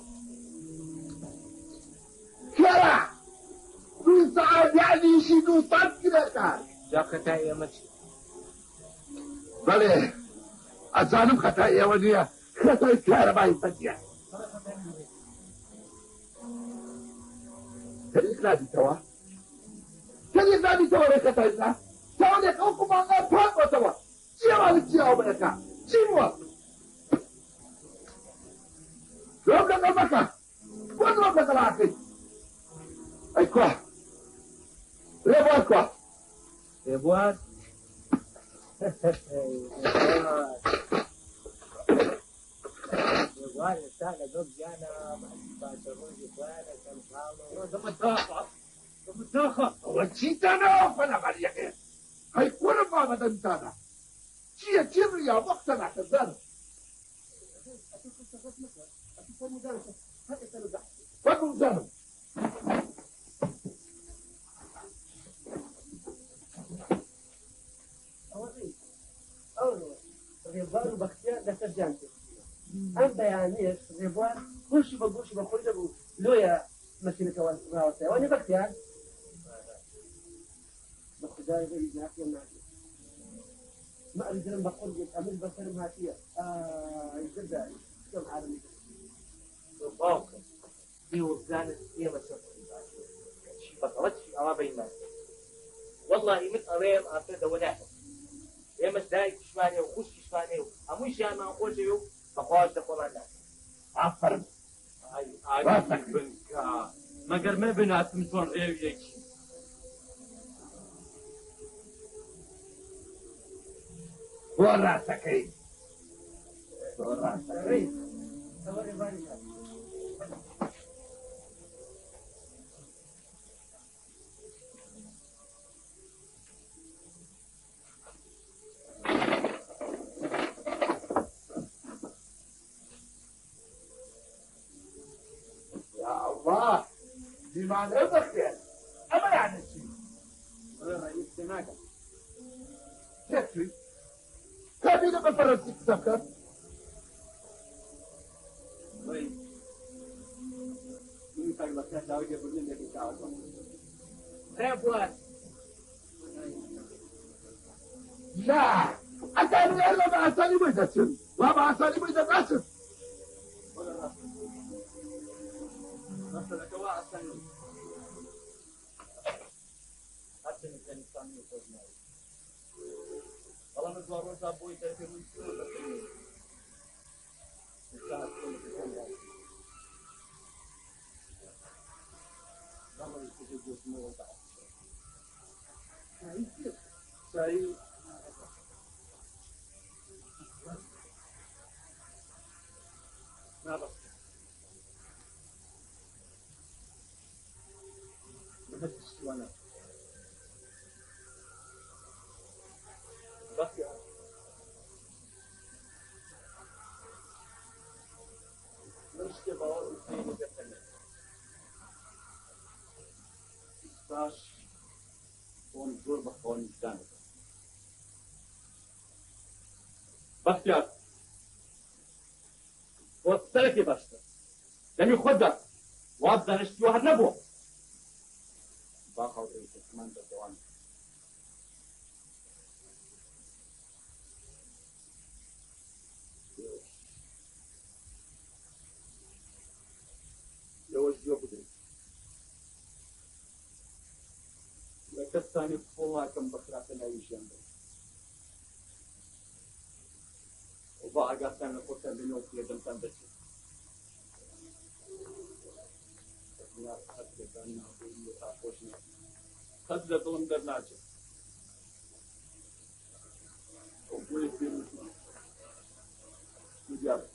كلا دو ساعات يعني شي دو طب كده كان جاكتا يا متشي بله أزالم خطايا ونيا خطايا كهرباء يفتيا تريك نادي توا ريكا تايزنا توا لك أوكو مانغا بانغو توا سيما لكياو بنكا سيموا لو كان المكا وين لو كان العاقل أي كوا ريبوا كوا ريبوار ريبوار سهلة دوب جانا باشروجي فوانا كان قالوا وجيتنا فلا مريكين هاي كل ما بدنتنا شيء كبر يا مقتنع تزال فكم زمن ريبوار وبختيار دكتور جانتي ام بيانير ريبوار خش بقوش بخرج لويا مشينا كوان راوسه وانا بختيار بختيار غير ناكي ناكي ما اريد ان بخرج امل بصر ماتيه يقدر كم عالمي باوكم دي وزانت هي ما شفت شي بطلت شي أرابي ما والله من أريم أفرد ولا يا مش دايك شواني وخش شواني أموش يا ما أخوش يو فقاش تقول الناس عفر راسك بنكا مگر ما بنات متون غير يكي وراسك ايه وراسك ايه يا الله دي معنى بخير اما يعني شيء رئيس سماكة كيفي كيفي لما فرنسي تسكر طيب من يفعل بسيط لا وجه بلين لك يتعود خيب واد لا أتاني إلا ما أتاني بيدتن وما أتاني بيدت أسف مثلا كواع الثاني حتى نتاني الثاني وفوزنا والله مزور وانت أبوي تأثير من سورة نتاعت كل في الأول لما يستجد جسمه وانتعت سعيد ما بس بس وانا بس يا مش كبار اثنين وكتلة 16 هون ضربة هون جانب بس يا وصلت بس لم يخدك وابدا نشتي واحد نبوه باخذ ايه كمان دوام لو جو بدري لكتاني والله كم بخرات نعيش جنبي وبقى قاسم القرطة بينه في يدن تنبتي الناس حدد أنه يتعفوشنا خدلة ظلم درناجة وقوي في المسلم مجاب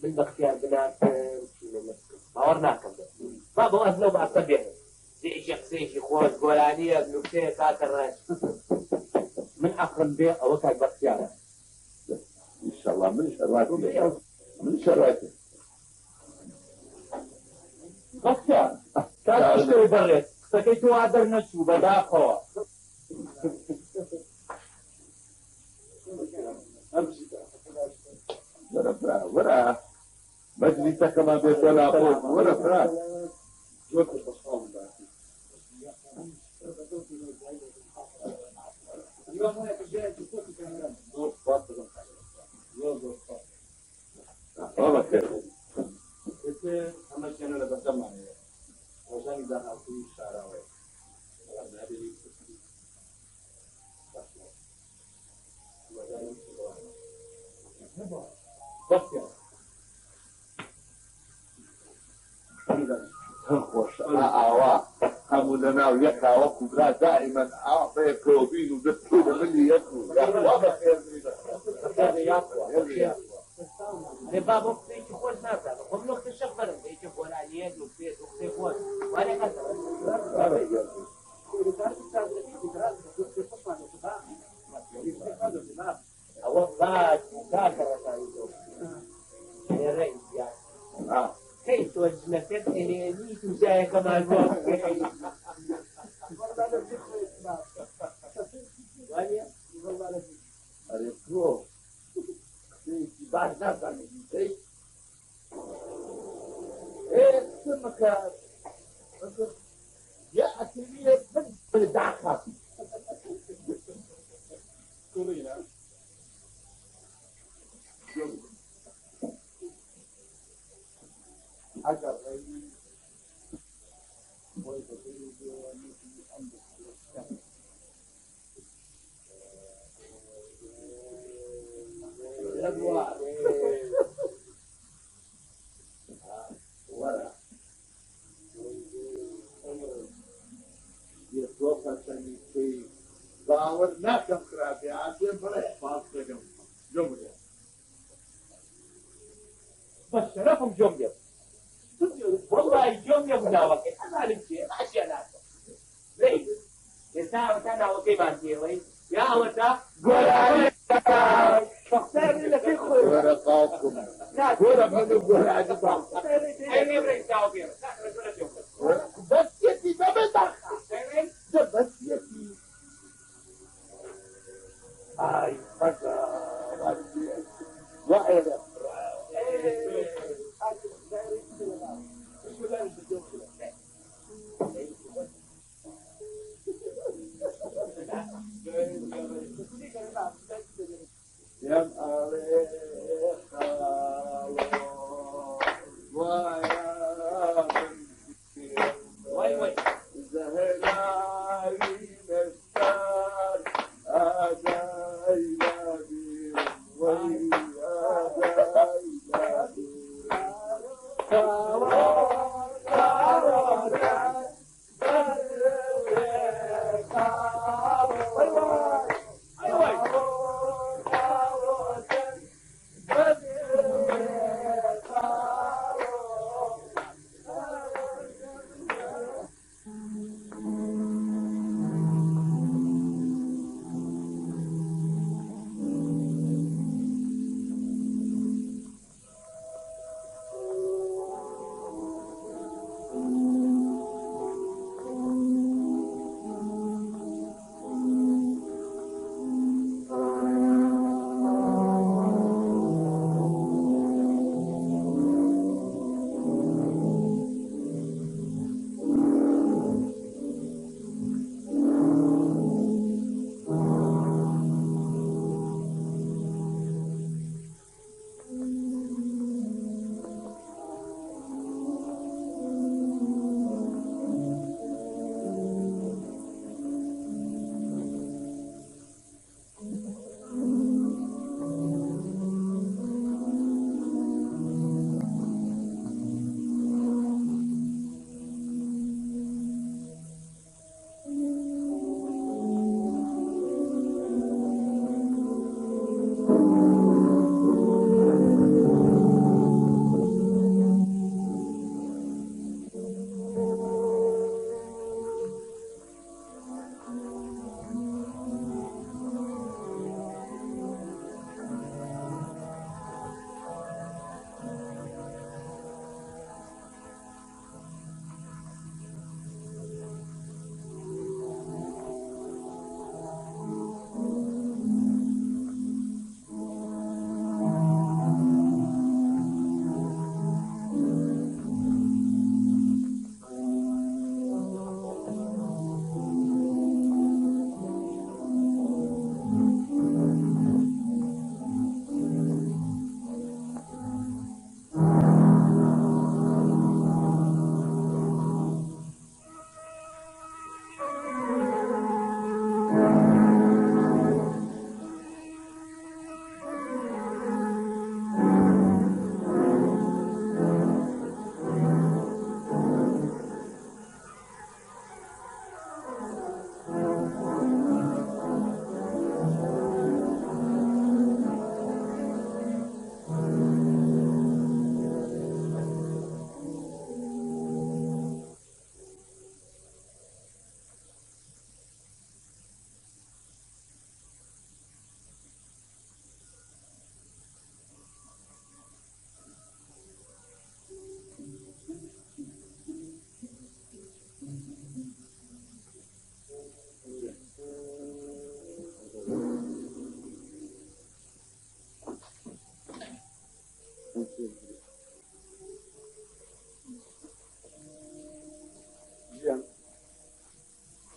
من بختيار بنات باورناكم ما بوزنه بعصبيه زي شخصين شيخوز قولانيه بنكتيه كاتر من اخر البيع او كان بختياره إن شاء الله من شراتي من شراتي بەختیار کاتی شتەوەی بەڕێت قسەکەی تۆ وا دەرنەچوو بەداخەوە وەرە فرا وەرە مەجلیسەکەمان بێتە لاپۆ وەرە فرا خۆش ئاوا هەموو لەناو یەکاوە کوبرا دائیمەن ئاڵەیەکەوە بین و دەستۆ لە ملی یەک و بابا قسەیەکی خۆش نازانم خۆم نۆختە شەق بەرم بەیکە بۆلانیەت و پێت و قسەی خۆش وانێ ئەوە باش کاکەڕەکانی تۆ لێڕێی زیاد کەی تۆ ژنەکەت ئێنێنی تو جایەکەمان بۆ وانە ئەرێ تۆ قسەیەکی باش نازانێت سمەکە یا ئەتویە من داخاتی أجر باور ناكم خرابي عادي بلا فاصلة جمهورية بس شرفهم جمجم والله جمجم ناوكي أنا أعلم شيء ما أشياء ناسا ليه يساوي تناوكي بانتيوي يا وتا قول عليك فاختار لك خوي ورقاكم ورق من يقول عادي بعض أي يبرك تاوكي بس يتي بمدخ بس يتي اي فكر وعينا يا عليك ويا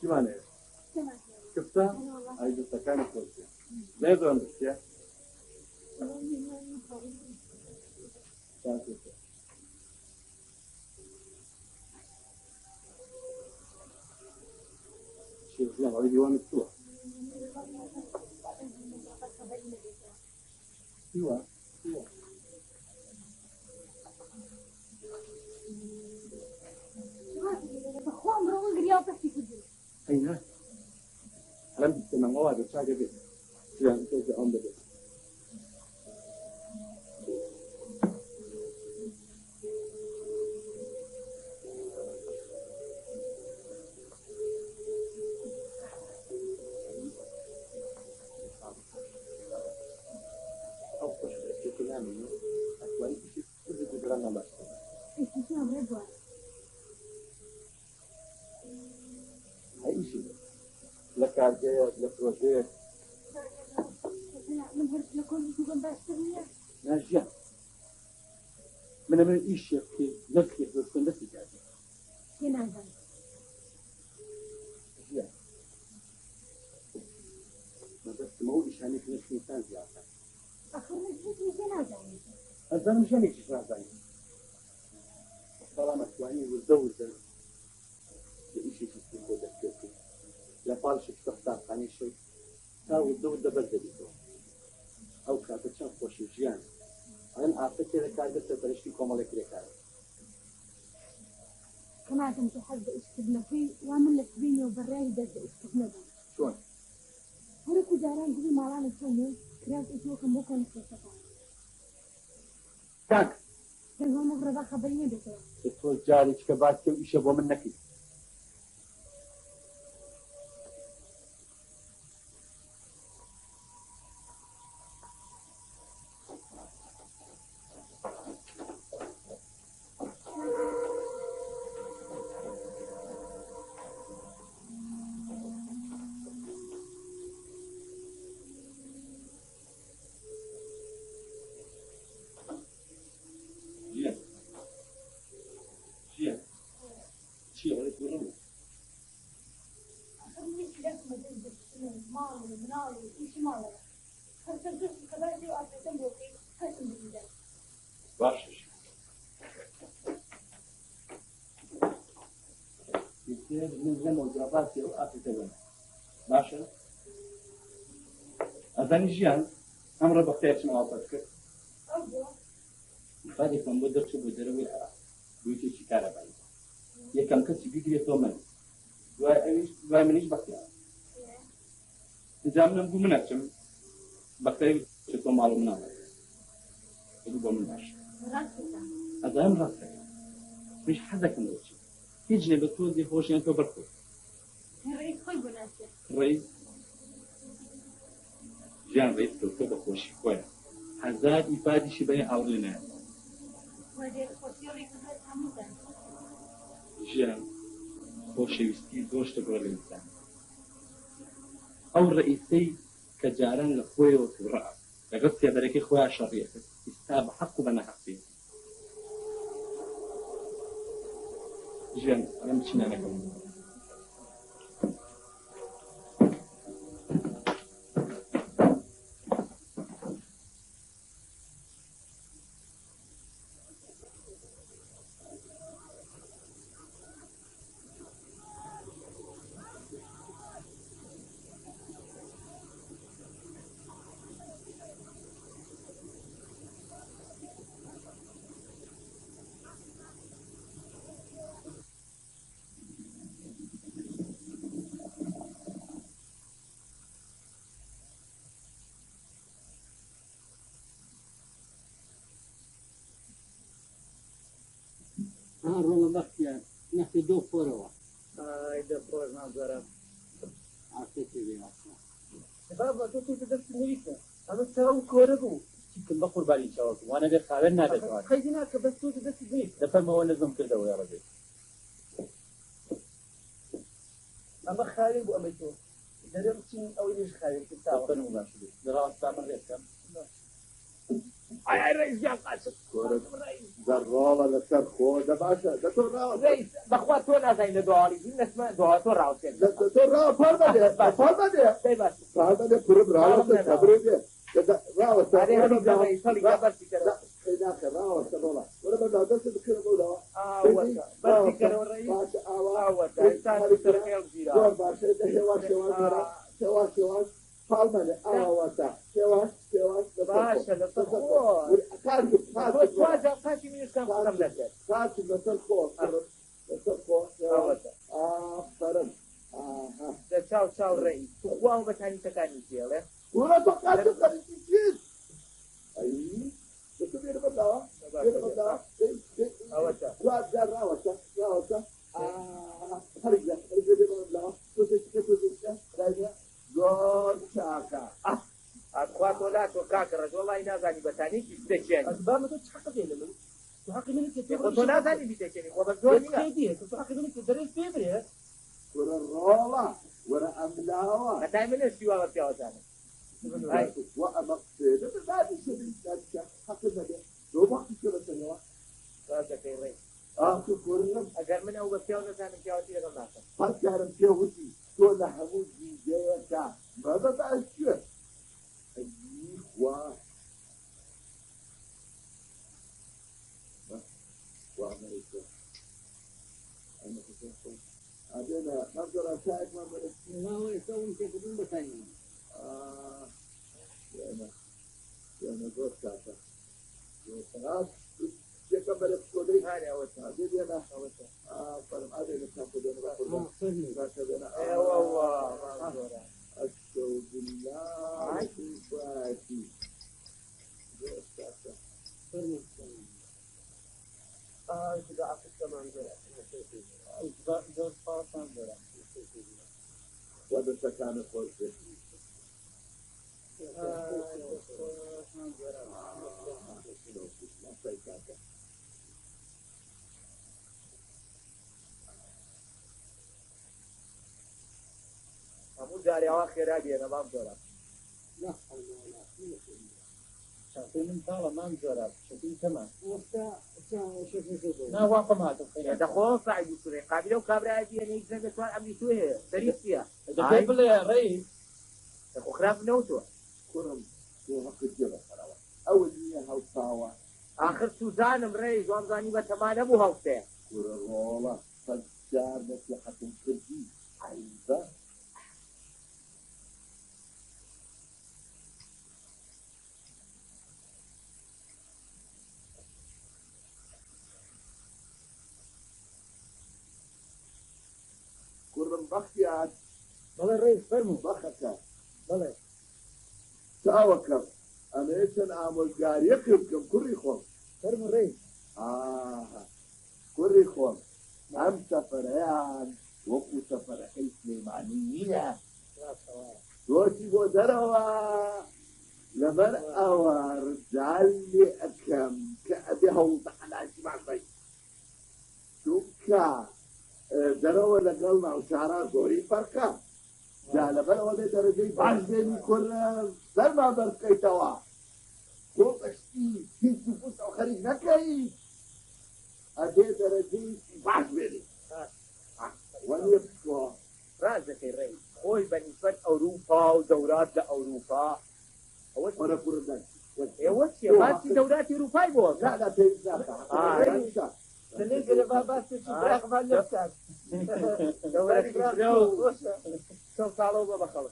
چیمانە کفتە ئەی دەستەکانی خۆشیە لێ زۆر دەستیە شێخیان ئەوەی دیوانت چووە چیوە ئەینا هەرم بستەمەوە دەچاگە بێت چیان تۆزە ئەم بێت لە کارگەیەک لە پرۆژەیەک ناژیان منە من ئیشێک بکەی نەبکەی زۆرکن دەستی کاردی ژیان مەبەستمەوە ئیشانێک نەشتان زیاتر ئەزانم ژیانێکیش نازانم بەڵام ئەتوانی وردە وردە لە ئیشێکی بۆ دەستکردی لە پاڵشت قوتابخانەی شەو تا وردە وردە بەردەبیتەوە ئەو کاتە چەند خۆشی ژیان ئەن ئافرەتێ لە کارگە سەرپەرشتی کۆمەڵێک کرێکارە کەناگەم کە حەز بە ئیشکردنەکەی وا من لە سبینەوە بەڕای دەست بە ئیشکردنەدا چۆن هەرێکو جاران گوڵی ماڵانە چۆنێ کراس ئیتۆکەم بۆ کۆنفرێنسەکان کاک دەنگۆ مەغرەبا خەبەری نەبێتەوە تۆ جارێک کە باسی و ئیشە بۆ من نەکەی باشش من زەمە و جاپاسی و ئافرەتە بێنە باشە ئەزانی ژیان ئەمڕۆ بە قسەیەکم ئاڵقەت کرد ئیفادێکم بۆ دەرچوو بۆ دەرەوەی عێراق بوویتێکی کارەبایی یەکەم کەسی بیگرێتەوە من دوای منیش بەختیار اینجا منم بوو منەچم بەختەی چێتۆ ماڵ و مناڵە بۆ من باش ئەزانم ڕاستەکە منیش حەزەکەم بۆچی هیچ نێ بە تۆزی خۆشیان تۆ بەرخۆ ڕێی ژیان ڕێی تۆ بە خۆشی خۆیە هەزار ئیفادیشی بەیە هاوڕێ نایە ژیان خۆشەویستی گۆشتە بۆ ئینسان ئەو ڕئیسەی کە جاران لە خۆیەوە تووڕە لەگەڵ سێبەرەکەی خۆیان شەڕیە کرد ئیستا بە حەق و بە نەحەقی ژیان ئەم چینانەکەم ڕۆڵە بەختیان نەخی دۆ خۆرەوە دە خۆش نازەرم ئافرەتی بێ ئاسا بابا تۆ دەست نویسە ئەمە تا ئەو کۆرە بوو چیکن بە قوربانی چاوەکە وانە بێت خاوێن نابێتەوە خەیدی ناکە بەس تۆ دەست نویس دەفەرمەوە نەزم کردەوە یاڕە بێت ئەمە خاوێن بوو ئەمەی تۆ دەرێ بچین ئەوەی لێش خاوێن کرد تاوە بەنەوە باش بێت دەڕاستە من ڕێت کەم ئایا ڕئیس گیان قاچم دەڕۆڵە لەسەر خۆ دەباشە دەتۆ ڕاو ڕئیس بەخوا تۆ نازانین لە دواڵی بین نەسمە دوا تۆ ڕاوسێن دەتۆ ڕاو پەر بەدێ پەر بەدێ دەی باش پەر بەدێ پرم ڕاوەسە کەبرێ دێ ڕاوەسە ئارێ ڕئیس سەڵی بەرسی کەرەوە ناکە ڕاوەسە بۆڵە وەرە بەدا دەست بکرە بۆلەوە بەرسی کەرەوە ڕئیس باشە ئاوا ئاوەتە ئێستا سەرخێڵ گیرا زۆر باشە هێواش هێواش هێواش پاڵمەنێ ئاوەتە هێواش هێواش باشە لەسەر خۆ قاچی منیشکان قەم دەکرد کاتی لەسەر خۆ لەسەر خۆ ئافەرم دە چاو چاو ڕئیس خوا و بەتانی تەکانی جێڵێ وەرە بە قاتی قەریتی چیت ئەی دەتو بێرە بەداوە بێرە بەداوە ئەوەتە دوات جار ڕاوەتە ڕاوەتە هەرگە هەرگە بێرە بەداوە تۆزێکە تۆزێکە راجە زۆر چاکە خوا تۆ لا تۆ کاکە ڕەش وەڵی نازانی بەتانی چی دەکێن بابا تو حق دێنە من تو حق منك تۆ نازانی بیدەکێنی خۆ بە زۆر نییە تو حق منك درس بيبري وەرە ڕۆڵە وەرە ئەملاوە هەتای منە شیواوە پیاوەزانم وأما قصيدة بعد شديد ذلك حق المدى لو وقت كذا سنوات ڕاستەکەی ڕێ كورنم ئەگەر من ئەو بە پیاو نەزانم پیاوەتی لەگەڵ ناکەم فكرم كيوتي تقول لحمو جيجيك ماذا بعد شو أي إخوة وأمريكا أنا كنت أنا نقدر أساعد ما بدك ما هو يسوون كيف بدون بثاني أنا زور كافة خلاص كيف بدك تقولي هاني ئەوەتە هذه أنا فرم هذه اللي كافة أنا والله أشهد بالله فاتي زور كافة كده عقد كمان وهذا سكان الخوف هەموو جارێ ئەوە خێرا دێنە بام زۆرە شاطين من طالع ما مجرب شاطين كمان وقتا شوف ما واقع ما تخيل دەخۆ سعی بسوڕێ قابلە و کابرای دیێنەی زەن دەتوان ئەمری توێ هەیە دەریسیە كيف يا رئيس دەخۆ خراپ نەوتوە كرم هو حق الجبل أول مياه هوساوة آخر سوزانم ڕێی زوانزانی بە تەما نەبوو هەوتێ كرة رولا فجار مصلحة كردي عيبة كرم بختيات بلا رئيس فرمو بختك بلا تاوكر أنا إيشان أعمل قاري يقربكم كري خوم فرمو رئيس كري خوم أم سفريان وكو سفر حي سليمانية دوتي بودروا لمن أوار جعلي أكم كأبي هوض على جمع بي شوكا دروا لقلنا وشعرات دوري فرقا جعل بل ودي درجي بعزيني كل سلما بركي توا خوب اشتي كنت فوت أو خريج نكي أدي درجي بعزيني ونبقى ڕازەکەی ڕێی خۆی بەنیسبەت ئەوروپا و دەورات لە ئەوروپا وأنا كردن ئێوە چێ باسی دەوراتی ئەوروپای بۆ لا لا تنسى سنيك اللي بابا تشبراك ما نفسك چەند ساڵەوە بە بەخەڵ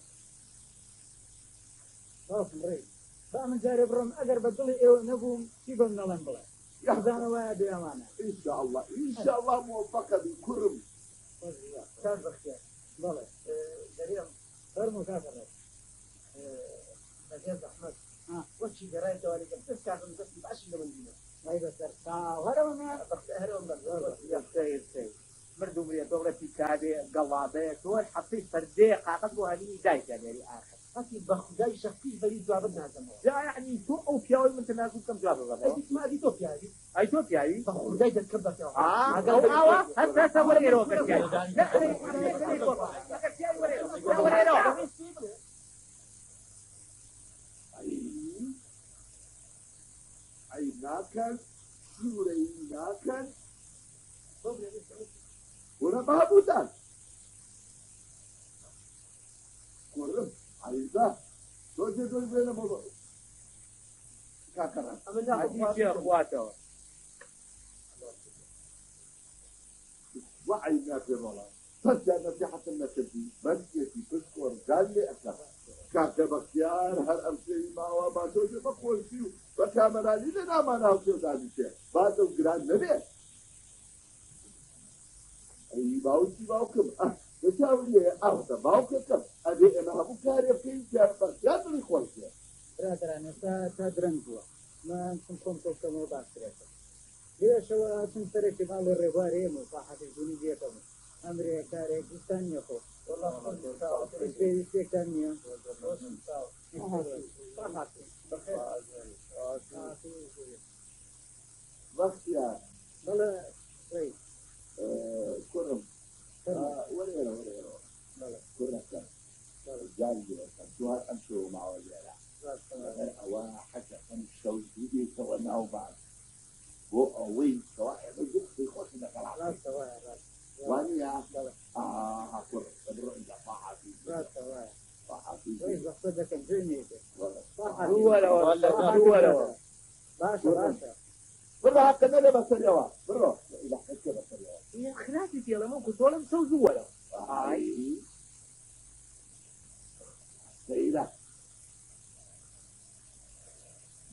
باوکم رئيس فمن جاري برم أقر بدلي إيو نبوم سيبهم نلم بلا يحزانوا ويا بيامانة إن شاء الله موفقة بكرم كان بختيار بلا جريم فرمو كافر مجاز أحمد وشي قرايته ولي بس كافر بس بعشي لمن ما يبصر وهذا ما مردم ريا دورتي كادي قلابه دول حطيت فردي قاقد وهذه دايت يعني آخر أكيد بخداي شخصي بريد جوابنا هذا لا يعني تو أو فياوي من تناسب كم جواب الغرب أي ما دي توفي هذه أي تو فياوي بخداي تكبر يا أو حتى سوى غيره كتير لا ناكن سوري ناكن ولا معبودان قرب عايزة توجه دول بين موضوع كاكرا حديث يا اخواته وعي الناس والله صدق نصيحة النسبي بديتي تذكر قال لي أكثر كاتب اختيار هل أمشي ما وما توجه بقول فيه فكامل لي لنا ما ناوشي ذلك الشيء بعد وقران نبي أي باوتي باوكم بتساوي لي أرض باوكم أبي أنا أبو كاري في جاب بختيار من إخواني برادر أنا تدرن جوا ما أنتم كنتم كم باكرة ليش هو أنتم ترى شمال الرباري مصاحة الجنوبية كم أمريكا ريكستان يخو والله إيش كانيا بختيار بلا طيب كرم ورينا كرم كان جانبي شو أمشوا مع وجهه أو حتى كان الشوي يجي سويناه بعد هو وين سواء يجوك في خوش نقرأ وانيا أقول بدر إذا صاحبي صاحبي وين بقصدك الدنيا هو ولا باشا برا كذا لا بس اليوم برا إذا حكيت بس اليوم يا خلاتي يلا ممكن ولا مسوي ولا هاي سيدا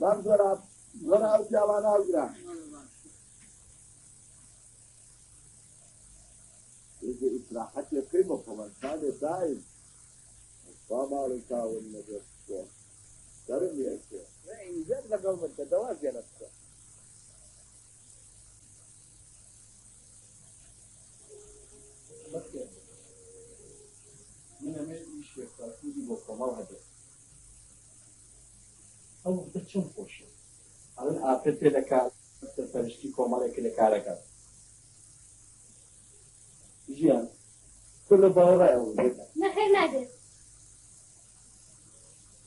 ما زراب زراب جوانا وجرا إذا إصلاحات يقيمه فمن كان دائم فما ركا والنجس كرم يأتي لا زاد لقوم التدواز يا نفسه من أمي إيش يفعلي بوكما وهذا أو بتشوف وش أنا أعتقد لك تفرشتي كمالك لكارك جيان كل بارا أو جدا نخير نادر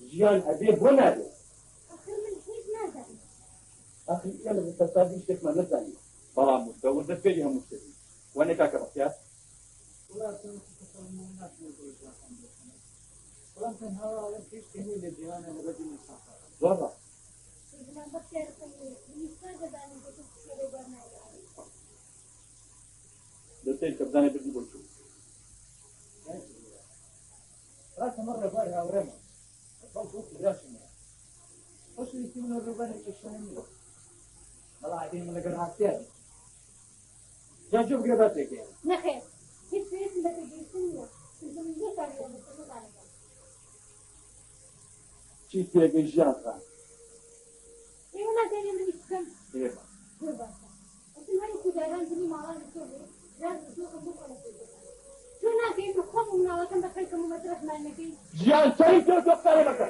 جيان أبي بنادي أخير من حيث نادر أخي يلا بتصادق شيء ما نزاني بلا مستوى ده فيها مستوى وأنا كاكا بس ولا تنسوا الناس يقولوا ولا تنهوا على كيف تهني للجيران اللي بدي من الصحراء ضربة إذا ما بكير يستجد أن يكون في البرنامج ده تيجي كبداني بدي بقول راس مرة بارها ورمى فوق راسنا وش يسمونه الربان الشامي والله عادين من الجرحات جان شوف قربتك يعني نخير كيف تريد لك الجسم من ذكر يوم شيء تيجي جان خان إيه ولا تاني من يسكن إيه هو أصل هاي كداران تني مالان بتوعي لازم تشوف بكرة شو ناس يتخافوا من الله كم بخيركم مدرسة ما نكين جان شيء كيف تختار مكان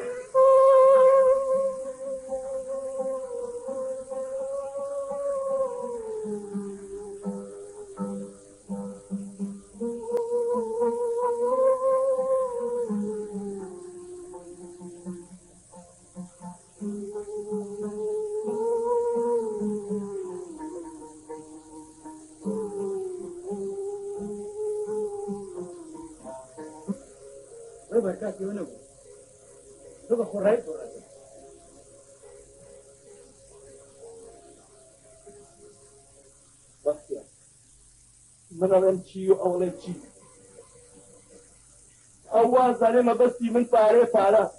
بركاتي ونبو دوبا خريت ورد بختيار من أمشي أو لنشي أول ظالم بس من فاره فاره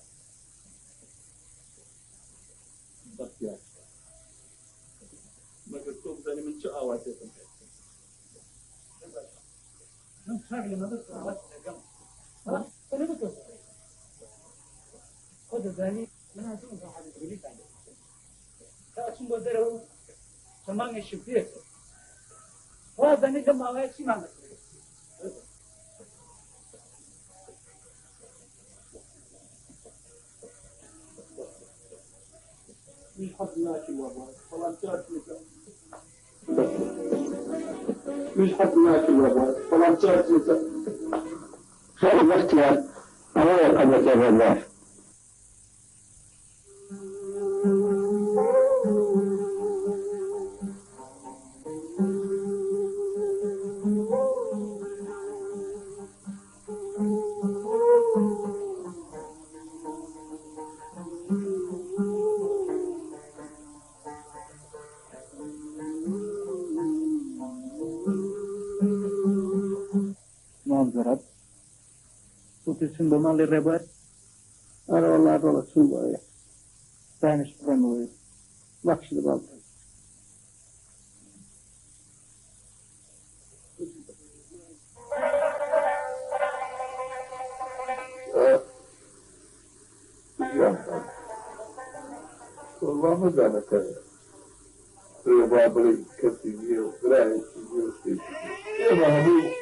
بختيار ما كتب ظالم من شو أواسه نم شغله ما بس عوضت الجمع ها أنا بكره خذ الزاني من هاتون صاحب الجريت عليه كأسم بدره سمان الشفير وهذا نجم ما هو سمان مش حظناك والله والله تعرفني مش حظناك والله والله تعرفني خير الاختيار أنا قد يتابع الله جرب وتسن بمال الربار أنا والله طلعت سنبوية ثاني شبرموي وقش البلطة والله ما زالت ربابري كثير وبراي كثير يا مهبوب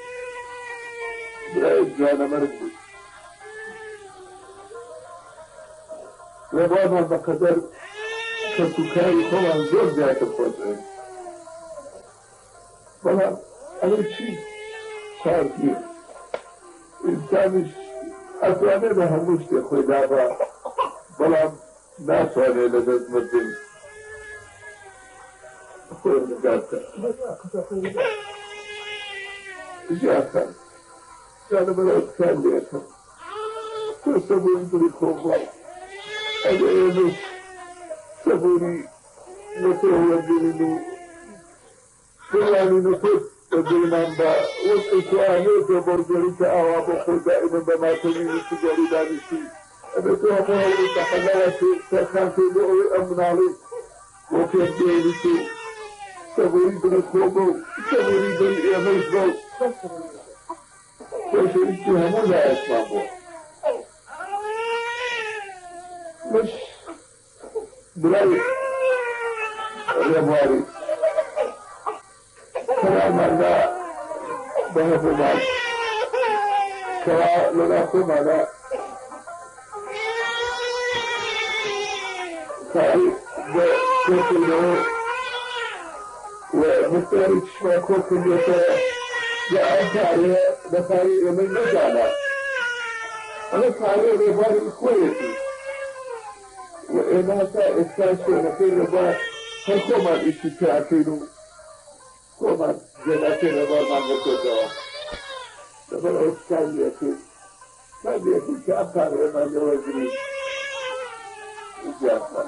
براي جانا مرقب ربابا بقدر كسكاي طبعا زور ذات الفضل فلا أنا شيء صار فيه إنسان أتواني بهموش يخوي دابا بلا ناس عليه لذات مدن أخوي المقاطع جاء كان بلا كان ليكم تسبوني بريكوبا أنا سبوني نتوه فلاني نفس الدينان با والإسواني تبرجريك أواب خود دائما بما تميني تجاري دانشي أنا توقع أولي تحلواتي تخانتي لأوي أمنالي وكيف دينيكي سبوري بريكوبو سبوري بالإيميزبو وشريكي همو لا يسمعبو مش براي رباري كلام الله ذهب مال كلام لناكم على كاي بكوكينو ومستوى تشمع كوكينو جاء أنتاري بفاري من نجانا أنا فاري رباري كويتي وإنها إستاشي نفير ربار هالكوما الإشتاكينو كوما جناتين ربار ما نقول ربار إستاشي يكي ما بيكي كأبتار ربار يوزري إجابة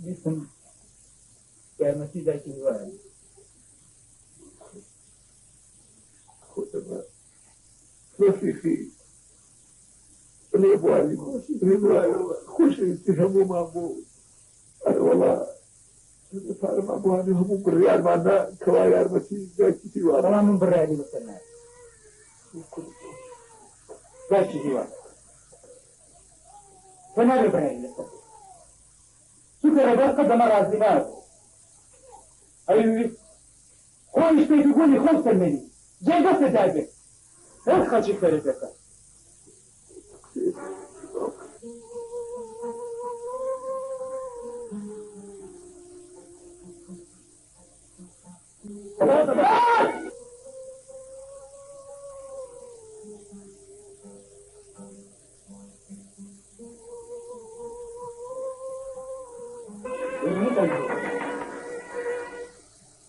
جسم قیامتی ذاتی هواه رفيقي الإبوالي خوش يتهموا مع أبوه أنا والله فعلا مع أبوه أنا هموم بالريال معنا كوايار بسي ذاكي تيوان طبعا من بالريالي مثلا ذاكي تيوان فنادر بالريالي مثلا شكرا بس قدم رازيناه أيوه خوش تقول لي خوش تلمني جاي بس داقك لا تخلشي كارثة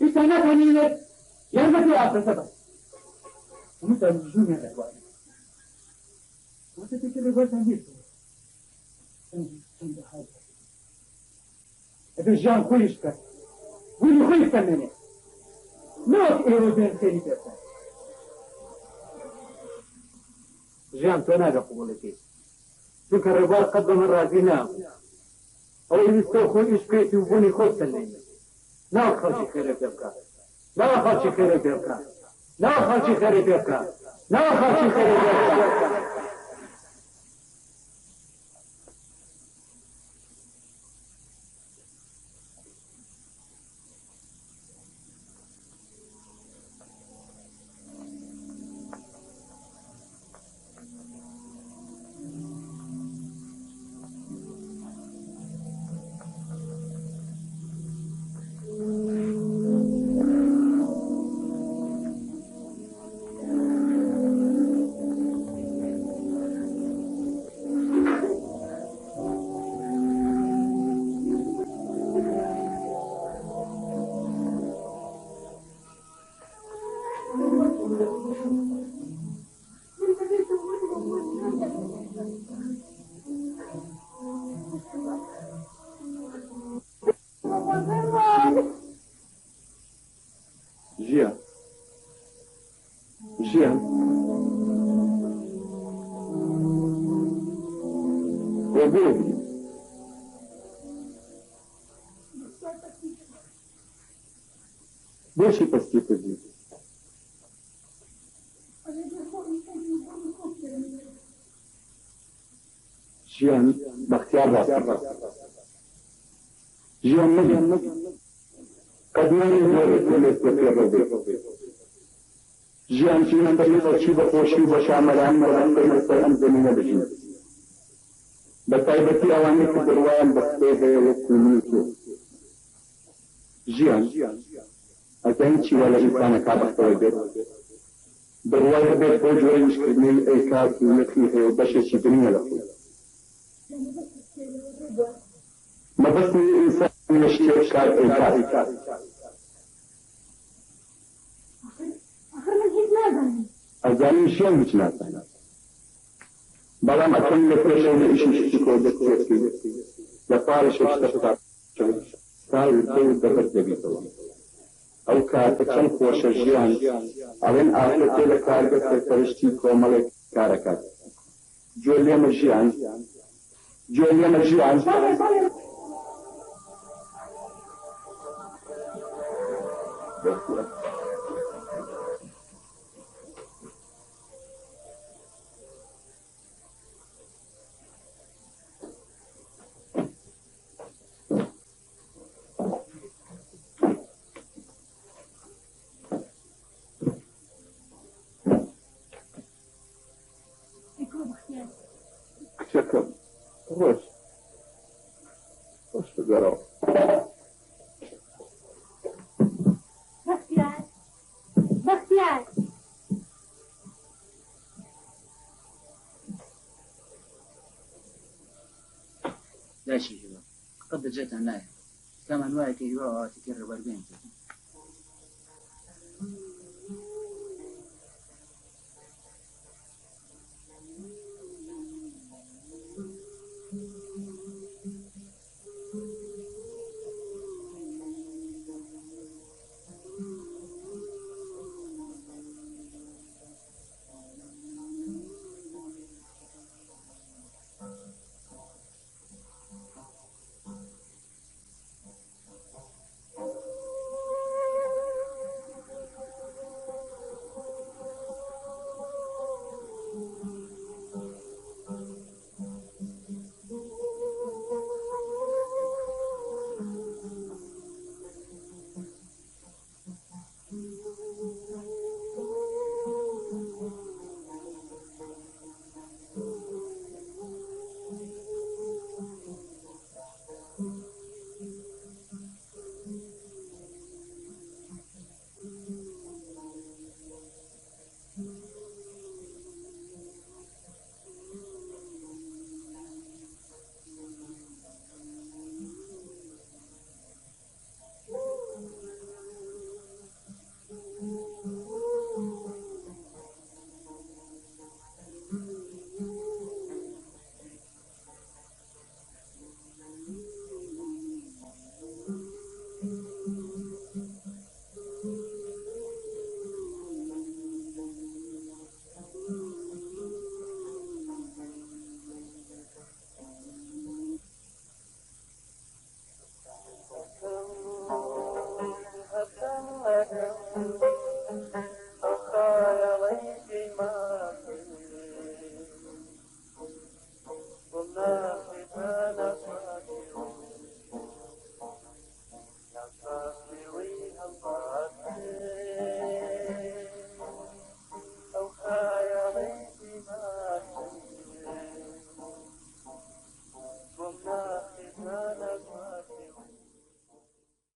إيش أنا ثاني يا ما في عصر ومتى الجنة الألوان وتتكلم بس عن جيسو عندي حاجة الرجال خويشك واللي خويشك مني نوك إيروزين سيري بيرسان جان تنادى قبولتي تلك الرجال قدم الرازينا أو يستوخوا إشكيتي وبني خوش سليني لا خلشي خيرك يبقى لا خلشي خيرك يبقى لا خلشي خيرك يبقى لا خلشي خيرك يبقى جيان وابوي بوشي بستي تجي جيان باختيار راسك جيان نجي قد ما يقول كل استفيد جيان في منطقة شيء بخوشي وشامل عن مثلا زمينة بجين بطيبتي أواني كدروان بخطيها وكميتو جيان أتنشي ولا إنسان كابختوي بيت برواية بيت بوجوه مشكلني الإيكاس ونخيها وبشي بنية لكم ما بس إنسان يشتري كار إيكاس أزاني شلون مش ناسا بلا ما كان لفرشين إيش يشتكوا دكتور لفارش اشتفت قال الكل دبر دبيتوا أو كاتكشن خوش جيان ألين آخر تيل كارجة فرشتي كومل كاركات جوليا مجيان شكرا خوش بگرام بختیار لا شيء جوا قد جيت عناية كمان وايك جوا تكرر بربين أكم